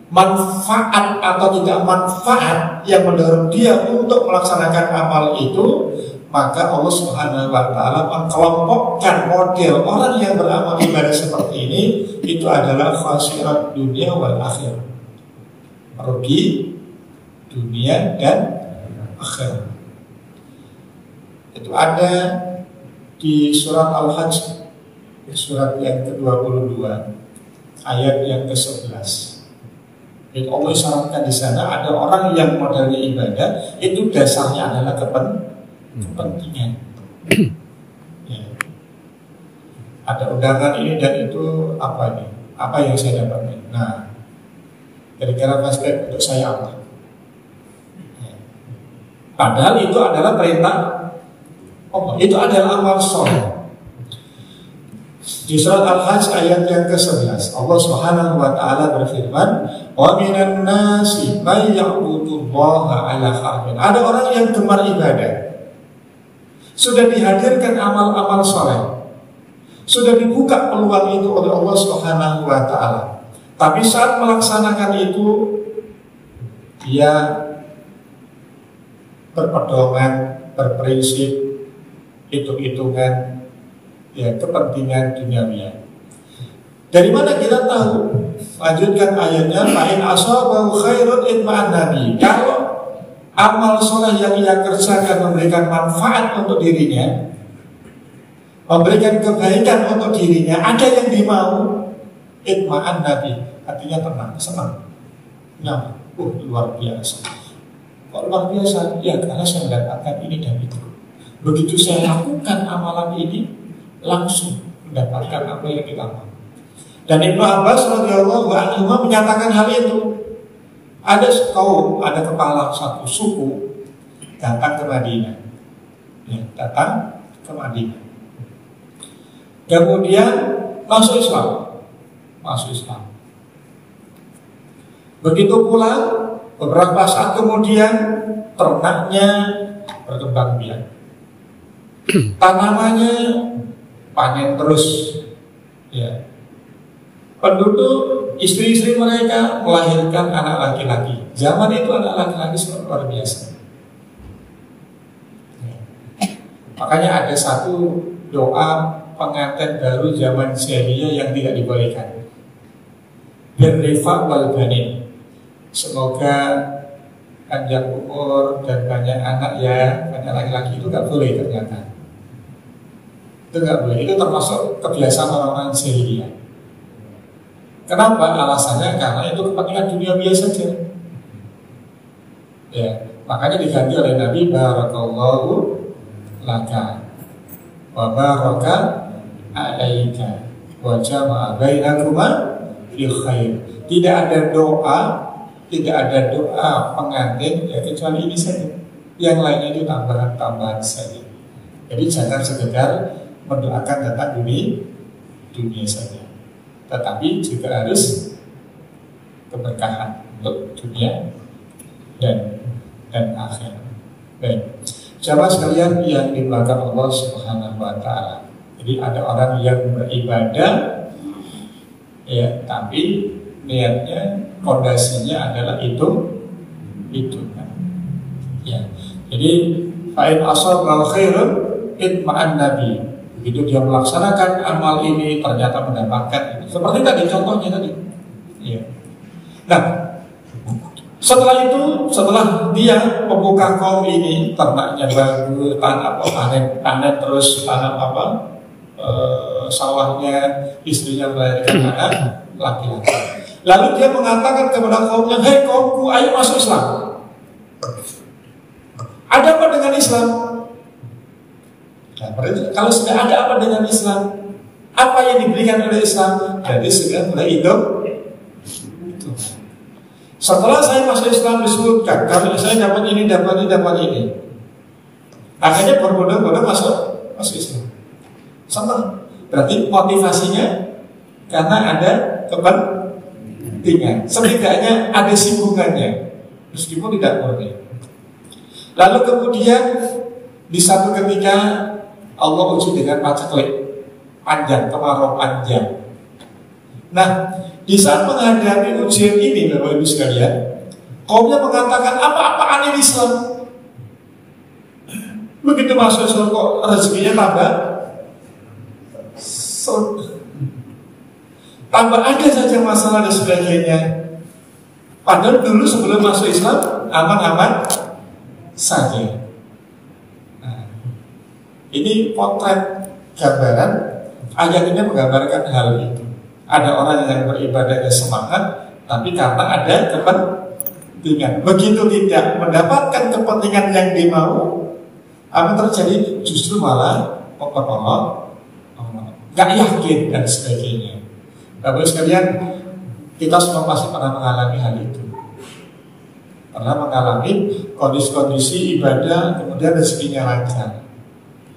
manfaat atau tidak manfaat yang mendorong dia untuk melaksanakan amal itu, maka Allah Subhanahu wa Ta'ala mengkelompokkan model orang yang beramal ibadah seperti ini, itu adalah khasirat dunia wal akhirah, rugi dunia dan akhirat. Itu ada di surat Al-Hajj, surat yang ke-22, ayat yang ke-11. Jadi Allah isyaratkan di sana ada orang yang modelnya ibadah itu dasarnya adalah kepentingan. Ya. Ada undangan ini dan itu apa ini? Apa yang saya dapatkan? Nah, kira-kira flashback untuk saya apa? Ya. Padahal itu adalah perintah Allah, itu adalah amal soleh. Di surat Al-Hajj ayat yang ke-11, Allah Subhanahu wa Ta'ala berfirman, wa minan nasi may ya'budullaha ala harfin. Ada orang yang gemar ibadah, sudah dihadirkan amal-amal soleh, sudah dibuka peluang itu oleh Allah Subhanahu wa Ta'ala, tapi saat melaksanakan itu dia berpedoman, berprinsip, hitung-hitungan, ya, kepentingan duniawinya. Dari mana kita tahu? Lanjutkan ayatnya, fa'in asabahu khairun itma'an nabi. Kalau amal soleh yang ia kerjakan memberikan manfaat untuk dirinya, memberikan kebaikan untuk dirinya, ada yang dimau, itma'an nabi, artinya tenang, senang, nyaman. Luar biasa. Kok luar biasa? Ya karena saya mendapatkan ini dan itu. Begitu saya lakukan amalan ini, langsung mendapatkan apa yang kita mau. Dan Ibnu Abbas radhiyallahu anhu menyatakan hal itu. Ada kaum, ada kepala satu suku datang ke Madinah, datang ke Madinah. Kemudian masuk Islam. Begitu pulang, beberapa saat kemudian ternaknya berkembang biak, tanamannya panen terus, ya. Penduduk, istri-istri mereka melahirkan anak laki-laki. Zaman itu anak laki-laki sangat luar biasa. Makanya ada satu doa pengantin baru zaman jahiliyah yang tidak dibolehkan. Birrifa wal banin. Semoga panjang umur dan banyak anak ya, banyak laki-laki itu nggak boleh ternyata. Itu nggak boleh. Itu termasuk kebiasaan orang-orang jahiliyah. Kenapa? Alasannya karena itu kepentingan duniawi saja. Ya, makanya diganti oleh Nabi barakallahu laka wa baraka alaika wa jama'a bainakuma fi khair. Tidak ada doa pengantin ya kecuali ini saja. Yang lainnya itu tambahan-tambahan saja. Jadi jangan sekedar mendoakan tentang dunia saja, tetapi juga harus keberkahan untuk dunia dan akhirat. Baik, jamaah sekalian yang dimuliakan Allah Subhanahu wa taala. Jadi ada orang yang beribadah ya, tapi niatnya, fondasinya adalah itu kan. Ya. Jadi fa'in asabal khairun itma'an nabi. Begitu dia melaksanakan amal ini ternyata mendapatkan ini. Seperti tadi contohnya tadi. Ya. Nah, setelah dia membuka kaum ini, ternaknya bagus, panen terus, tanam sawahnya, istrinya melahirkan anak laki-laki. Lalu dia mengatakan kepada kaumnya, hei kaumku, ayo masuk Islam. Ada apa dengan Islam? Nah, kalau sudah ada apa dengan Islam, apa yang diberikan oleh Islam, jadi sudah mulai hidup. Setelah saya masuk Islam disebutkan, kalau saya dapat ini. Akhirnya berbondong-bondong masuk Islam. Senang. Berarti motivasinya karena ada kepentingan. Setidaknya ada singgungannya, meskipun tidak murni. Lalu kemudian di satu ketika Allah uji dengan paceklik panjang, kemarau panjang. Nah, di saat menghadapi ujian ini, Bapak Ibu sekalian, kaumnya mengatakan apa-apaan ini Islam. Begitu masuk Islam kok rezekinya tambah ada saja masalah dan sebagainya. Padahal dulu sebelum masuk Islam aman-aman saja. Nah, ini potret gambaran ayat ini menggambarkan hal itu. Ada orang yang beribadahnya semangat, tapi karena ada kepentingan, begitu tidak mendapatkan kepentingan yang dimau, apa terjadi? Justru malah gak yakin dan sebagainya. Bapak sekalian, kita semua pasti pernah mengalami hal itu. Pernah mengalami kondisi-kondisi ibadah, kemudian rezekinya lancar.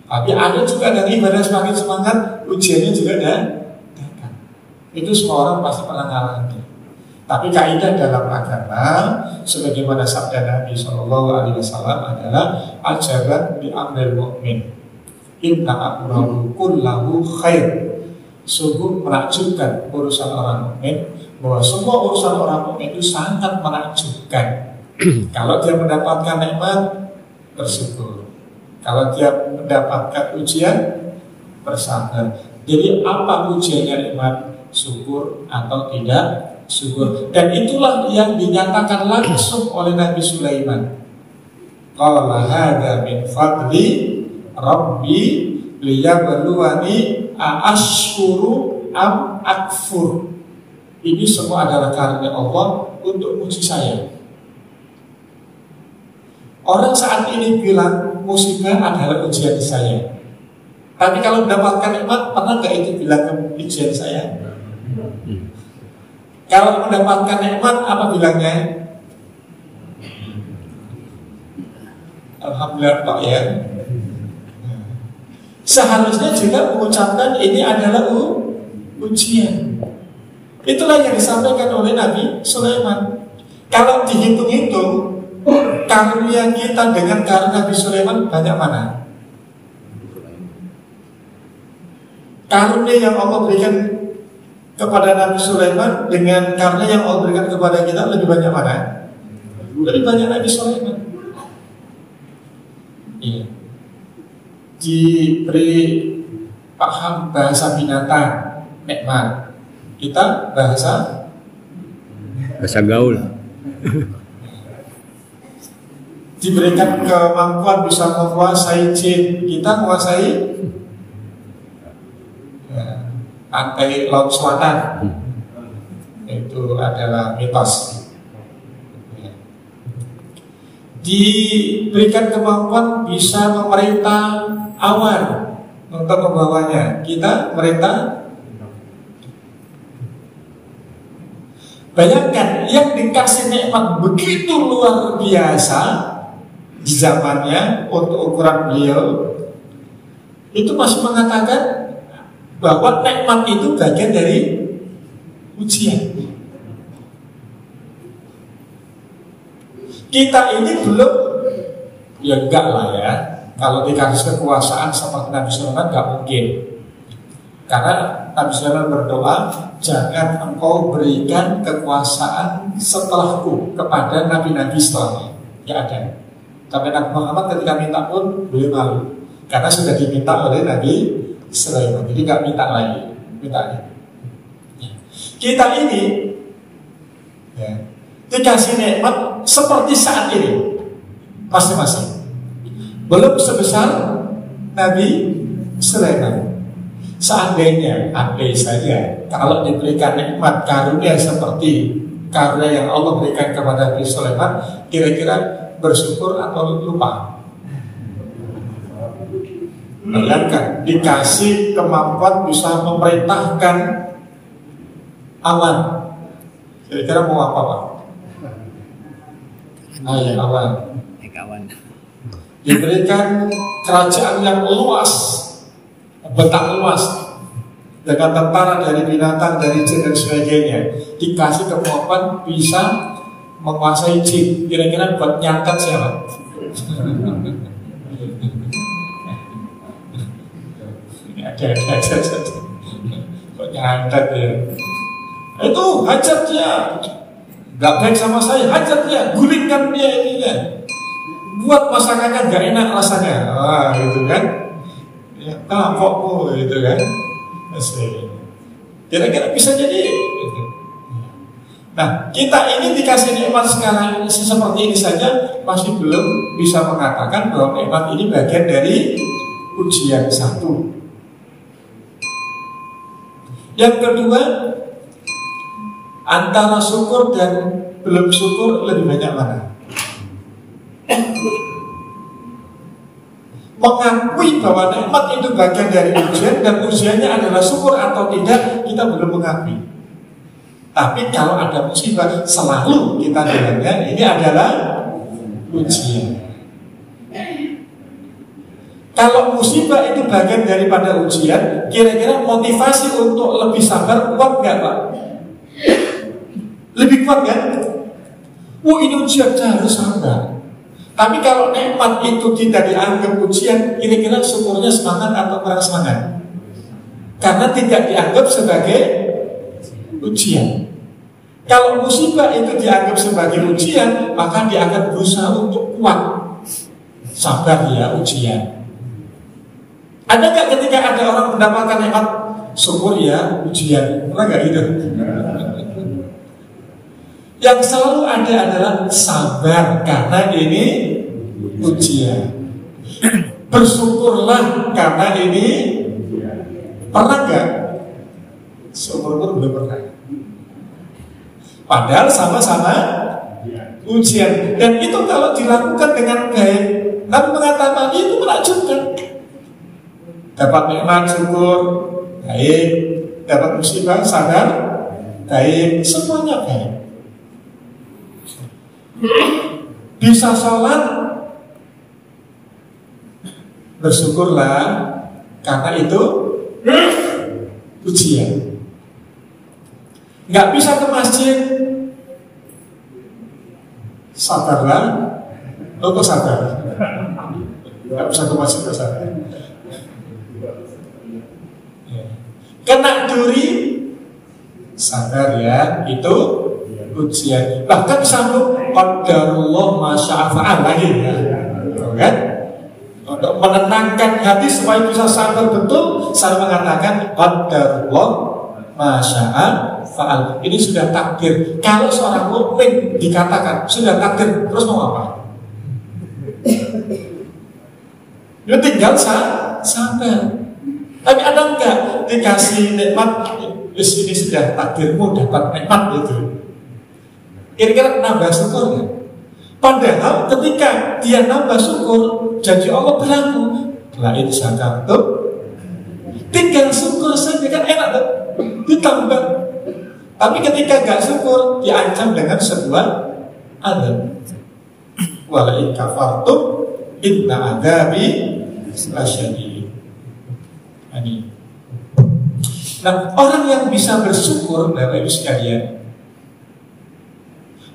Tapi ada juga dari ibadah semakin semangat, ujiannya juga datang. Itu semua orang pasti pernah mengalami. Tapi kaidah dalam agama, sebagaimana sabda Nabi SAW adalah ajaran bi amril mu'min. Inna amrahu kullahu khair. Sungguh menakjubkan urusan orang mukmin, bahwa semua urusan orang mukmin itu sangat menakjubkan. Kalau dia mendapatkan nikmat, bersyukur. Kalau dia mendapatkan ujian, bersabar. Jadi apa ujiannya nikmat? syukur atau tidak syukur. Dan itulah yang dinyatakan langsung oleh Nabi Sulaiman. Qala hadza min fadli rabbi liyabluwani aashkuru am akfur. Ini semua adalah karunia Allah untuk uji saya. Orang saat ini bilang musibah adalah ujian saya. Tapi kalau mendapatkan nikmat, pernah nggak itu bilang ujian saya? Kalau mendapatkan nikmat, apa bilangnya? Alhamdulillah Pak ya. Seharusnya juga mengucapkan ini adalah ujian. Itulah yang disampaikan oleh Nabi Sulaiman. Kalau dihitung-hitung, karunia kita dengan karunia Nabi Sulaiman banyak mana? Karunia yang Allah berikan kepada Nabi Sulaiman dengan karunia yang Allah berikan kepada kita lebih banyak mana? Lebih banyak Nabi Sulaiman. Iya. Diberi paham bahasa binatang, nikmat. Kita bahasa gaul. Diberikan kemampuan bisa menguasai jin, kita menguasai pantai laut selatan. Itu adalah mitos. Diberikan kemampuan bisa memerintah awan untuk membawanya, kita merintah. Bayangkan yang dikasih nikmat begitu luar biasa di zamannya untuk ukuran beliau, itu masih mengatakan bahwa nikmat itu bagian dari ujian. Kita ini belum, ya enggak lah ya. Kalau dikasih kekuasaan seperti Nabi Sulaiman enggak mungkin. Karena Nabi Sulaiman berdoa, jangan engkau berikan kekuasaan setelahku kepada nabi-nabi setelahnya. Enggak ada. Sampai Nabi Muhammad ketika minta pun beliau malu, karena sudah diminta oleh Nabi Sulaiman. Jadi enggak minta lagi, mintanya. Kita ini ya, dikasih nikmat seperti saat ini masing-masing. Belum sebesar Nabi Sulaiman. Seandainya, andai saja, kalau diberikan nikmat karunia seperti karunia yang Allah berikan kepada Nabi Sulaiman, kira-kira bersyukur atau lupa? Bayangkan, dikasih kemampuan bisa memerintahkan awan, kira-kira mau apa Pak? Ayo awan. Diberikan kerajaan yang luas, betah luas, dengan tentara dari binatang, dari jin dan sebagainya. Dikasih kemampuan bisa menguasai jin. Kira-kira buat nyantet siapa? Ada. Buat nyantet ya. Itu hajar dia, gak baik sama saya, hajar dia, gulingkan dia ini ya. Buat masakannya gak enak rasanya, gitu kan? Ya, kapokmu gitu kan? Kira-kira bisa jadi. Nah, kita ini dikasih nikmat sekarang ini seperti ini saja, masih belum bisa mengatakan bahwa nikmat ini bagian dari ujian satu. Yang kedua, antara syukur dan belum syukur lebih banyak mana? Mengakui bahwa nikmat itu bagian dari ujian dan ujiannya adalah syukur atau tidak, kita belum mengakui. Tapi kalau ada musibah, selalu kita bilangnya ini adalah ujian. Kalau musibah itu bagian daripada ujian, kira-kira motivasi untuk lebih sabar kuat nggak Pak? Lebih kuat kan? Ini ujian, saya harus sabar. Tapi kalau nikmat itu tidak dianggap ujian, kira-kira syukurnya semangat atau kurang semangat? Karena tidak dianggap sebagai ujian. Kalau musibah itu dianggap sebagai ujian, maka dianggap berusaha untuk kuat. Sabar ya ujian. Ada nggak ketika ada orang mendapatkan nikmat syukur ya ujian? Pernah nggak gitu? Yang selalu ada adalah sabar karena ini ujian. Bersyukurlah karena ini. Pernah nggak? Syukur belum pernah. Padahal sama-sama ujian. Dan itu kalau dilakukan dengan baik, Nabi mengatakan itu menakjubkan. Dapat nikmat syukur baik, dapat musibah sadar baik, semuanya baik. Bisa sholat, bersyukurlah karena itu ujian. Nggak bisa ke masjid, sabarlah. Lo kok sabar? Nggak bisa ke masjid, kok sabar? Kena duri, sabar ya, itu ujian. Bahkan sanggup qadarullah masya'afa'al lagi ya. Kan? Untuk menenangkan hati supaya bisa sabar betul, saya mengatakan qadarullah masya'afa'al. Ini sudah takdir. Kalau seorang mukmin dikatakan sudah takdir, terus mau apa? Dia tinggal sabar. Tapi ada enggak dikasih nikmat, ini sudah takdirmu dapat nikmat itu. Kira-kira nambah syukur ya? Padahal ketika dia nambah syukur, janji Allah berlaku. Lain zakartum, tinggal syukur saja kan enak tuh, ditambah. Tapi ketika gak syukur, diancam dengan sebuah azab. Walain kafartum, inna adzabi lasyadid. Nah, orang yang bisa bersyukur, Bapak Ibu sekalian,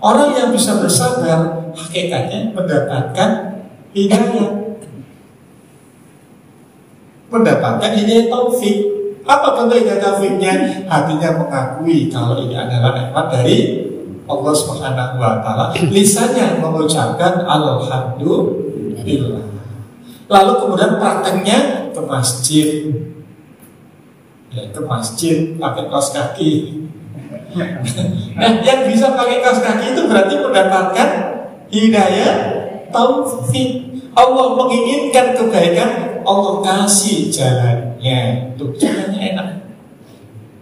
orang yang bisa bersabar, hakikatnya mendapatkan hidayah, mendapatkan hidayah taufik. Apa bentuk hidayah taufiknya? Hatinya mengakui kalau ini adalah nikmat dari Allah Subhanahu wa Ta'ala. Lisannya mengucapkan alhamdulillah. Lalu kemudian prakteknya ke masjid. Ya, ke masjid pakai kaos kaki. Nah, yang bisa pakai kaos kaki itu berarti mendapatkan hidayah taufik. Allah menginginkan kebaikan, Allah kasih jalannya. Tuh, jalannya enak.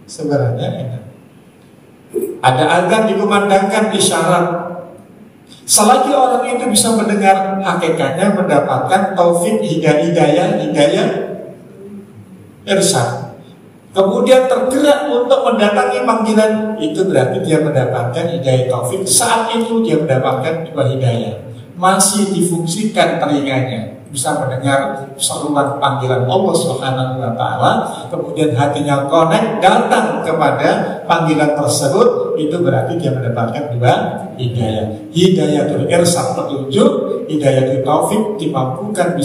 Sebenarnya enak. Ada azan dikumandangkan isyarat. Selagi orang itu bisa mendengar hakikatnya, mendapatkan taufik hidayah irsyad. Kemudian tergerak untuk mendatangi panggilan, itu berarti dia mendapatkan hidayah taufik. Saat itu dia mendapatkan dua hidayah. Masih difungsikan telinganya, bisa mendengar seruan panggilan Allah Subhanahu wa Ta'ala. Kemudian hatinya connect, datang kepada panggilan tersebut, itu berarti dia mendapatkan dua hidayah. Hidayatul irsyad petunjuk, hidayatul taufik dimampukan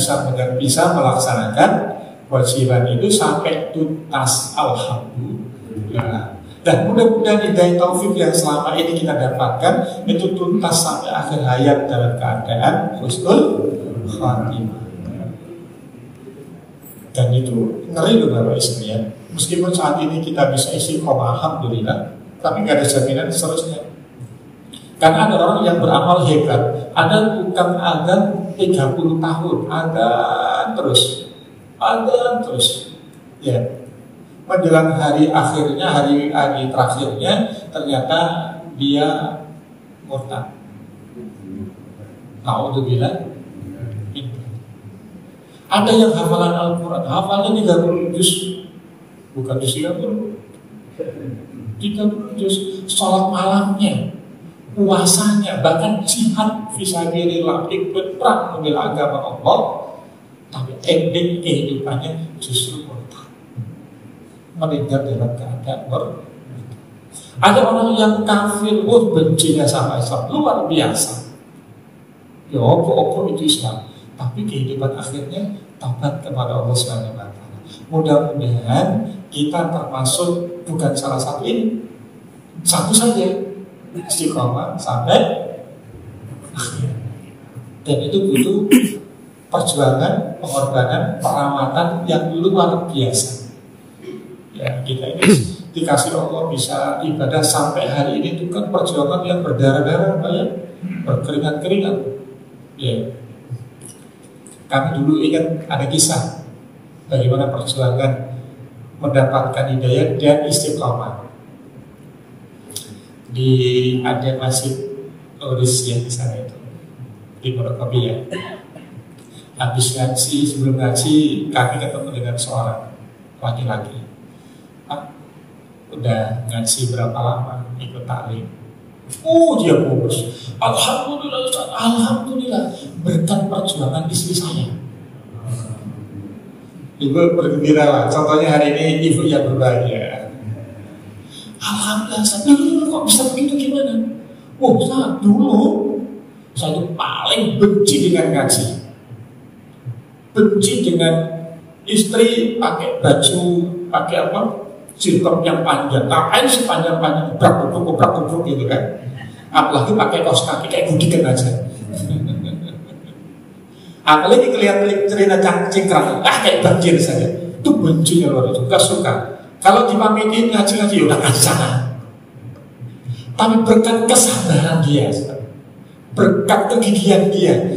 bisa melaksanakan kewajiban itu sampai tuntas, alhamdulillah. Dan mudah-mudahan hidayah taufik yang selama ini kita dapatkan itu tuntas sampai akhir hayat dalam keadaan husnul khatimah. Dan itu ngeri loh Bapak sekalian. Meskipun saat ini kita bisa istiqomah, alhamdulillah, tapi nggak ada jaminan seterusnya. Karena ada orang yang beramal hebat, ada tukang azan 30 tahun, azan terus, ya. Menjelang hari akhirnya, hari terakhirnya, ternyata dia murtad. Naudzubillah. Ada yang hafalan Al-Quran, hafalnya 30 juz, bukan juz 30 juz. Sholat malamnya, puasanya, bahkan jihad fisabilillah, ikut perang membela agama Allah, tapi ending kehidupannya justru murtad, meninggal dalam keadaan murtad. Ada orang yang kafir, bencinya sama Islam luar biasa. Ya apa itu Islam, tapi kehidupan akhirnya taubat kepada Allah Subhanahu wa Ta'ala. Mudah-mudahan kita termasuk bukan salah satu ini, satu saja, istiqomah sampai akhir. Dan itu butuh perjuangan, pengorbanan, perawatan yang luar biasa. Ya, kita ini dikasih Allah bisa ibadah sampai hari ini itu kan perjuangan yang berdarah-darah, Pak, ya, berkeringat-keringat. Ya. Kami dulu ingat ada kisah bagaimana perjuangan mendapatkan hidayah dan istiqomah di ada masjid Oris yang di sana itu di Monokopi ya. Habis ngaji, sebelum ngaji kami ketemu dengan seorang laki-laki. Udah ngaji berapa lama ikut taklim? Dia bolos. Alhamdulillah Ustaz, alhamdulillah berkat perjuangan istri saya. Ibu bergembira lah. Contohnya hari ini ibu yang berbahagia. Alhamdulillah Ustaz, dulu kok bisa begitu gimana? Ustaz, dulu saya itu paling benci dengan ngaji, benci dengan istri pakai baju, pakai apa? Jilbab yang panjang, ngapain sih panjang-panjang, brak-brak gitu kan. Apalagi pakai kaos kaki kayak gudikan aja. Apalagi kelihatan cerita cingkrang, kayak banjir saja. Itu bencinya luar biasa, gak suka. Kalau dipamitin ngaji-ngaji, udah ngaji sana. Tapi berkat kesabaran dia, berkat kegigihan dia,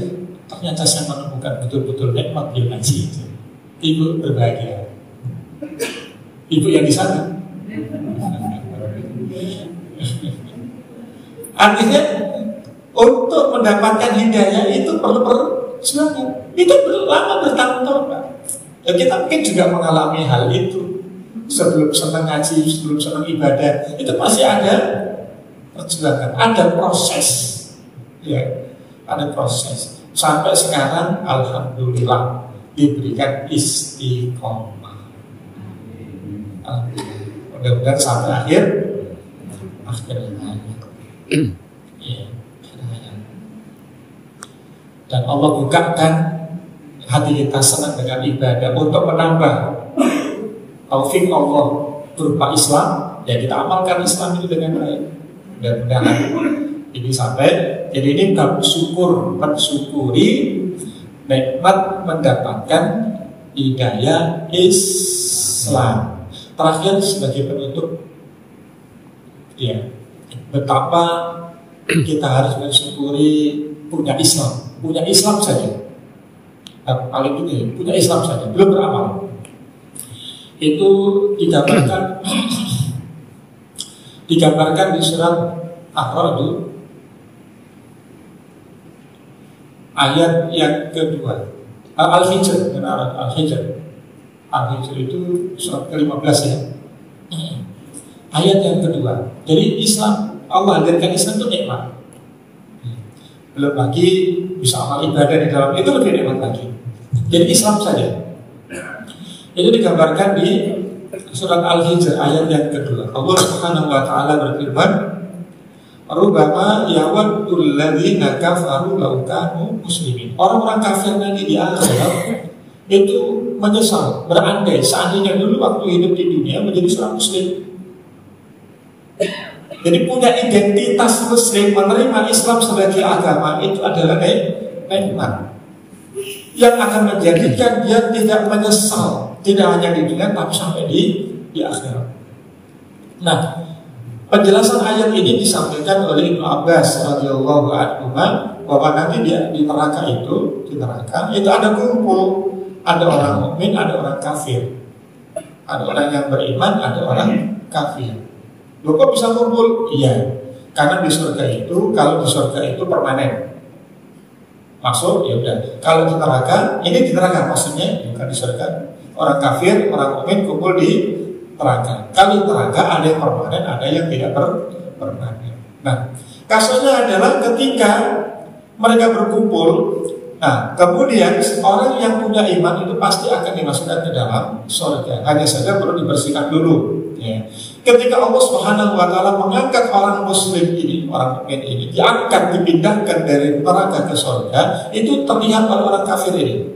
ternyata saya menemukan betul-betul nikmat di ngaji. Ibu berbahagia. Ibu yang di sana. Artinya untuk mendapatkan hidayah itu perlu perjuangan. Itu lama bertahun-tahun, Pak. Dan kita mungkin juga mengalami hal itu. Sebelum senang ngaji, sebelum senang ibadah, itu masih ada perjuangan, ada proses. Ya, ada proses. Sampai sekarang alhamdulillah diberikan istiqomah. Mudah-mudahan sampai akhir ya, dan Allah bukakan hati kita senang dengan ibadah untuk menambah taufik Allah berupa Islam. Ya, kita amalkan Islam itu dengan baik. Mudah-mudahan ini sampai. Jadi ini bab syukur, mensyukuri nikmat mendapatkan hidayah Islam. Terakhir sebagai penutup, ya, betapa kita harus mensyukuri punya Islam saja. Paling ini punya Islam saja, belum beramal. Itu digambarkan di surat Al-A'raf ayat yang kedua, Al-Hijr, Al-Hijr itu surat ke-15 ya. Ayat yang kedua. Jadi Islam, Allah hadirkan Islam itu nikmat. Belum lagi bisa amal ibadah di dalam itu lebih nikmat lagi. Jadi Islam saja. Itu digambarkan di surat Al-Hijr ayat yang kedua. Allah Subhanahu wa taala berfirman, "Rubbama yawaddul ladzina kafaru law kanu muslimin." Orang-orang kafir nanti di akhirat itu menyesal, berandai seandainya dulu waktu hidup di dunia menjadi seorang muslim. Jadi punya identitas muslim, menerima Islam sebagai agama itu adalah nikmat yang akan menjadikan dia tidak menyesal, tidak hanya di dunia tapi sampai di akhirat. Nah, penjelasan ayat ini disampaikan oleh Ibnu Abbas radhiyallahu anhu bahwa nanti dia di neraka itu ada kumpul. Ada orang mukmin, ada orang kafir. Ada orang yang beriman, ada orang kafir. Loh, kok bisa kumpul? Iya, karena di surga itu, kalau di surga itu permanen. Masuk, ya udah. Kalau di neraka, ini di neraka maksudnya, bukan di surga. Orang kafir, orang mukmin kumpul di neraka. Kalau di neraka ada yang permanen, ada yang tidak permanen. Nah, kasusnya adalah ketika mereka berkumpul. Nah, kemudian orang yang punya iman itu pasti akan dimasukkan ke dalam surga. Hanya saja perlu dibersihkan dulu. Ya. Ketika Allah Subhanahu wa taala mengangkat orang muslim ini, orang mukmin ini, diangkat, dipindahkan dari neraka ke surga, itu terlihat oleh orang kafir ini.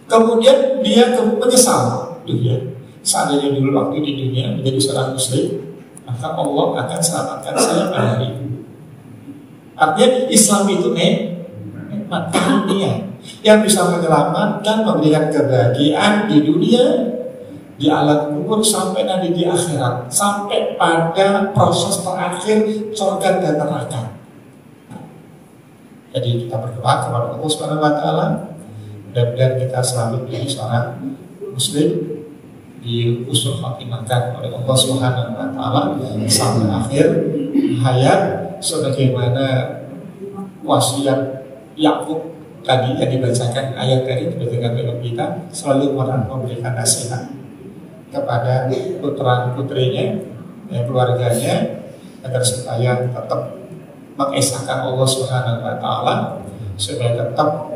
Kemudian dia menyesal. Ya, seandainya dulu waktu di dunia menjadi seorang muslim, maka Allah akan selamatkan saya pada hari ini. Artinya Islam itu nikmat dunia yang bisa menyelamatkan, memberikan kebahagiaan di dunia, di alam kubur, sampai nanti di akhirat, sampai pada proses terakhir surga dan neraka. Jadi kita berdoa kepada Allah Subhanahu wa taala, mudah-mudahan kita selalu menjadi seorang muslim di usul khatimahkan oleh Allah Subhanahu wa taala sampai akhir hayat, sebagaimana wasiat Yakub tadi yang dibacakan ayat dari oleh kita, selalu memberikan nasihat kepada putra-putrinya, keluarganya, agar supaya tetap mengesahkan Allah Subhanahu wa taala, supaya tetap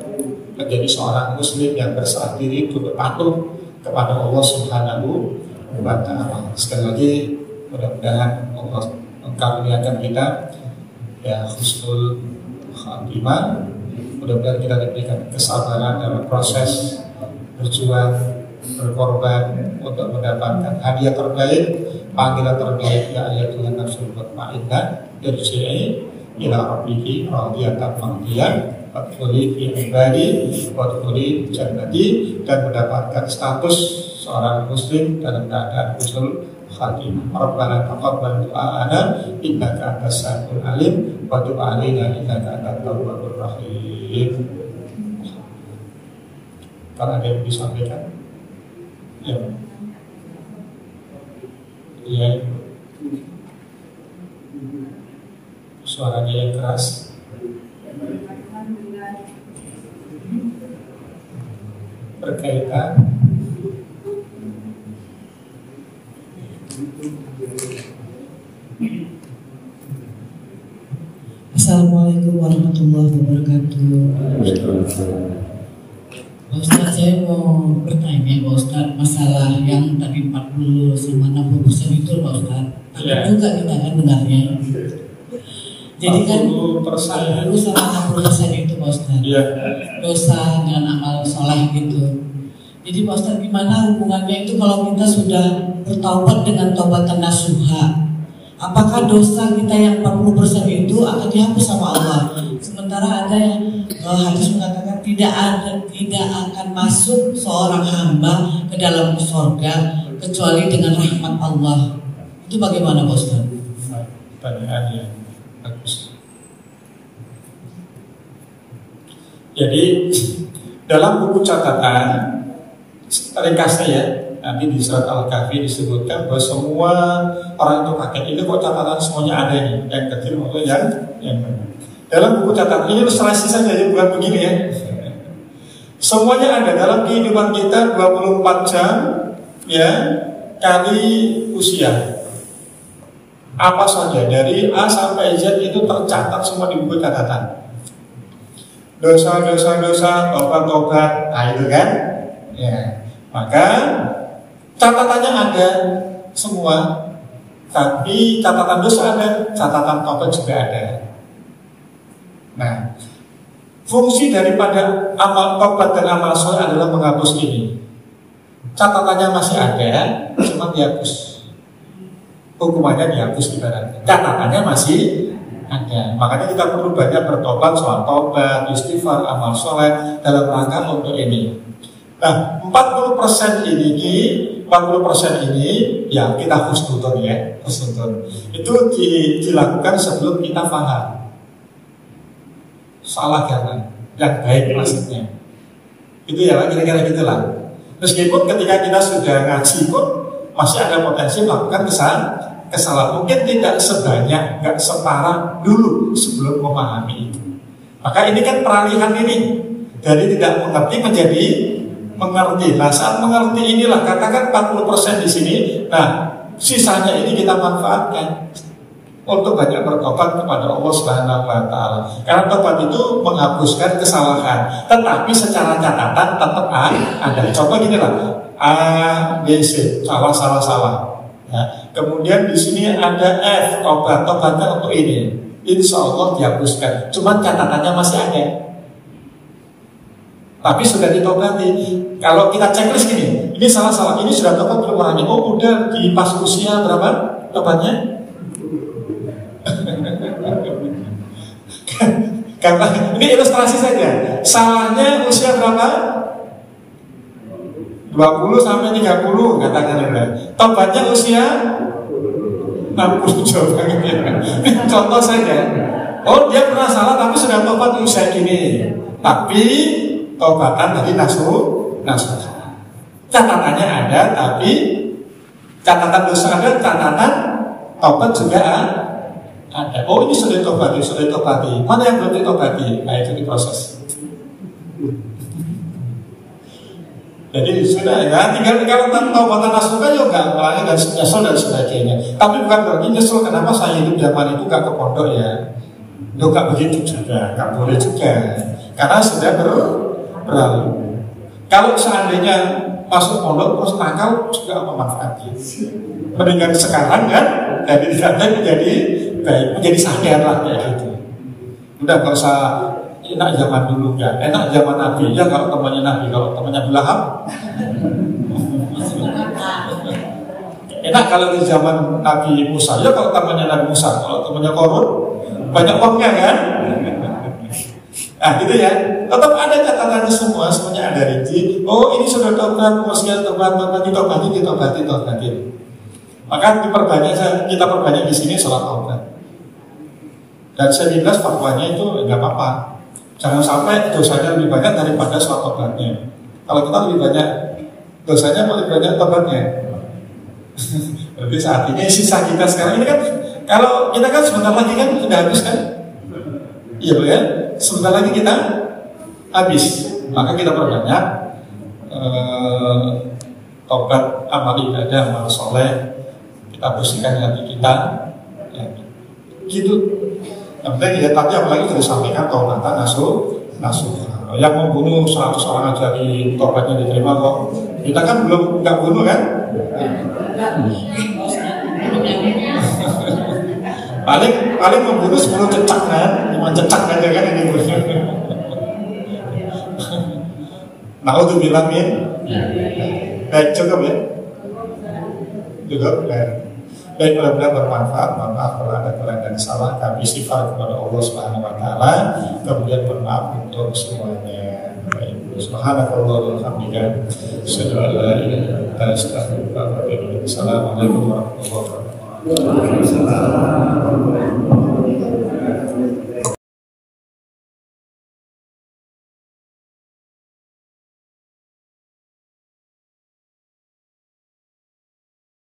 menjadi seorang muslim yang berserah diri, tunduk patuh kepada Allah Subhanahu wa taala. Sekali lagi mudah-mudahan Allah mengkaruniakan kita ya husnul khatimah. Mudah-mudahan kita diberikan kesabaran dalam proses berjuang, berkorban untuk mendapatkan hadiah terbaik, panggilan terbaik, ya ayat Tuhan nafsul mutmainnah irji'i ila rabbiki radiyatan mardiyah wadkhuli fi ibadi wadkhuli jannati, dan mendapatkan status seorang muslim dalam keadaan husnul khatimah. Rabbana taqabbal du'ana innaka antas samiul alim wa tub 'alaina innaka antat tawwabur rahim. Kalau ada yang disampaikan, ya. Ya. Suaranya yang keras. Berkaitan Assalamualaikum warahmatullahi wabarakatuh. Pak Ustadz, saya mau bertanya Pak Ustadz, masalah yang tadi 40 sama 60% itu Pak Ustadz, takut juga kita kan dengarnya. Jadi kan 40 sama 60% itu Pak Ustadz, dosa dan amal soleh gitu. Jadi Pak Ustadz, gimana hubungannya itu kalau kita sudah bertaubat dengan taubatan nasuha? Apakah dosa kita yang 40% itu akan dihapus sama Allah? Sementara ada yang hadis mengatakan tidak akan masuk seorang hamba ke dalam surga kecuali dengan rahmat Allah. Itu bagaimana Pak Ustaz? Pertanyaan yang bagus. Jadi dalam buku catatan ringkasnya ya, nanti di surat Al-Kahfi disebutkan bahwa semua orang itu paket ini kok catatan semuanya ada nih, yang kecil maupun yang dalam buku catatan ini ilustrasi saja ya, bukan begini ya. Semuanya ada dalam kehidupan kita 24 jam ya kali usia. Apa saja dari A sampai Z itu tercatat semua di buku catatan. Dosa, tobat, nah itu kan? Ya, maka catatannya ada semua, tapi catatan dosa ada, catatan tobat juga ada. Nah, fungsi daripada amal tobat dan amal soleh adalah menghapus ini. Catatannya masih ada, cuma dihapus. Hukumannya dihapus ibaratnya. Catatannya masih ada. Makanya kita perlu banyak bertobat, soal tobat, istighfar, amal soleh dalam rangka untuk ini. Nah, 40% ini ya kita husnudon ya, husnudon. Itu dilakukan sebelum kita paham. Salah jangan, yang baik maksudnya. Itu ya kira-kira gitulah. Meskipun ketika kita sudah ngaji pun masih ada potensi melakukan kesalahan. Mungkin tidak sebanyak, nggak separah dulu sebelum memahami itu. Maka ini kan peralihan ini dari tidak mengerti menjadi mengerti. Nah, saat mengerti inilah katakan 40% di sini. Nah, sisanya ini kita manfaatkan untuk banyak bertobat kepada Allah Subhanahu wa taala. Karena tobat itu menghapuskan kesalahan, tetapi secara catatan tetap ada. Coba gini lah, A, B, C, salah. Ya. Kemudian di sini ada F, tobatnya untuk ini. Insya Allah dihapuskan. Cuman catatannya masih ada. Tapi sudah ditobati. Kalau kita checklist gini, ini salah, ini sudah tobat belum orangnya? Oh udah, di pas usia berapa tobatnya? Karena ini ilustrasi saja. Salahnya usia berapa? 20 sampai 30 katakan ya. Tobatnya usia 60 jawabannya. Contoh saja. Oh dia pernah salah tapi sudah tobat usia gini. Tapi tobatan dari nasuh. Catatannya ada tapi catatan dosa ada, catatan tobat juga ada. Oh ini sudah ditobati. Mana yang belum ditobati? Nah itu diproses. Jadi sudah ya, tinggal kalau taubatan nasuh kan ya nggak mulai dan nyesel dan sebagainya. Tapi bukan berarti nyesel kenapa saya hidup zaman itu nggak ke pondok ya. Itu nggak begitu juga, nggak boleh juga. Karena sudah berlalu. Kalau seandainya masuk pondok terus nakal juga memanfaatkan. Mendingan sekarang kan, jadi tidak menjadi baik, menjadi sadar lah kayak gitu. Udah nggak usah enak zaman dulu ya, enak zaman Nabi ya kalau temannya Nabi, kalau temannya Abu Lahab. Enak kalau di zaman Nabi Musa ya kalau temannya Nabi Musa, kalau temannya Korun banyak uangnya kan. Nah gitu ya, tetap ada catatannya semuanya ada rinci. Oh ini sudah tobat, maksudnya tobat. Maka kita perbanyak di sini sholat taubat. Dan saya jelas fatwanya itu nggak apa-apa. Jangan sampai dosanya lebih banyak daripada sholat taubatnya. Kalau kita lebih banyak dosanya, lebih banyak taubatnya. Berarti saat ini sisa kita sekarang ini kan, kalau kita kan sebentar lagi kan sudah habis kan? Iya ya, sebentar lagi kita habis. Maka kita perbanyak taubat, amal ibadah, amal soleh. Kita bersihkan hati kita, ya. Gitu. Yang penting ya, tapi apalagi sudah disampaikan taubatan nasuh. Yang membunuh 100 orang aja di tobatnya diterima kok. Kita kan belum nggak bunuh kan? paling membunuh 10 cecak kan, 5 cecak aja kan ini. Naudzubillah min. Baik, cukup ya. Cukup kan. Baik, mudah-mudahan bermanfaat. Mohon maaf kalau ada kurang dan salah. Kami istighfar kepada Allah Subhanahu wa taala. Kemudian mohon maaf untuk semuanya. Baik, subhanallah walhamdulillah. Asyhadu an la ilaha illa anta astaghfiruka wa atubu ilaik. Assalamualaikum warahmatullahi wabarakatuh.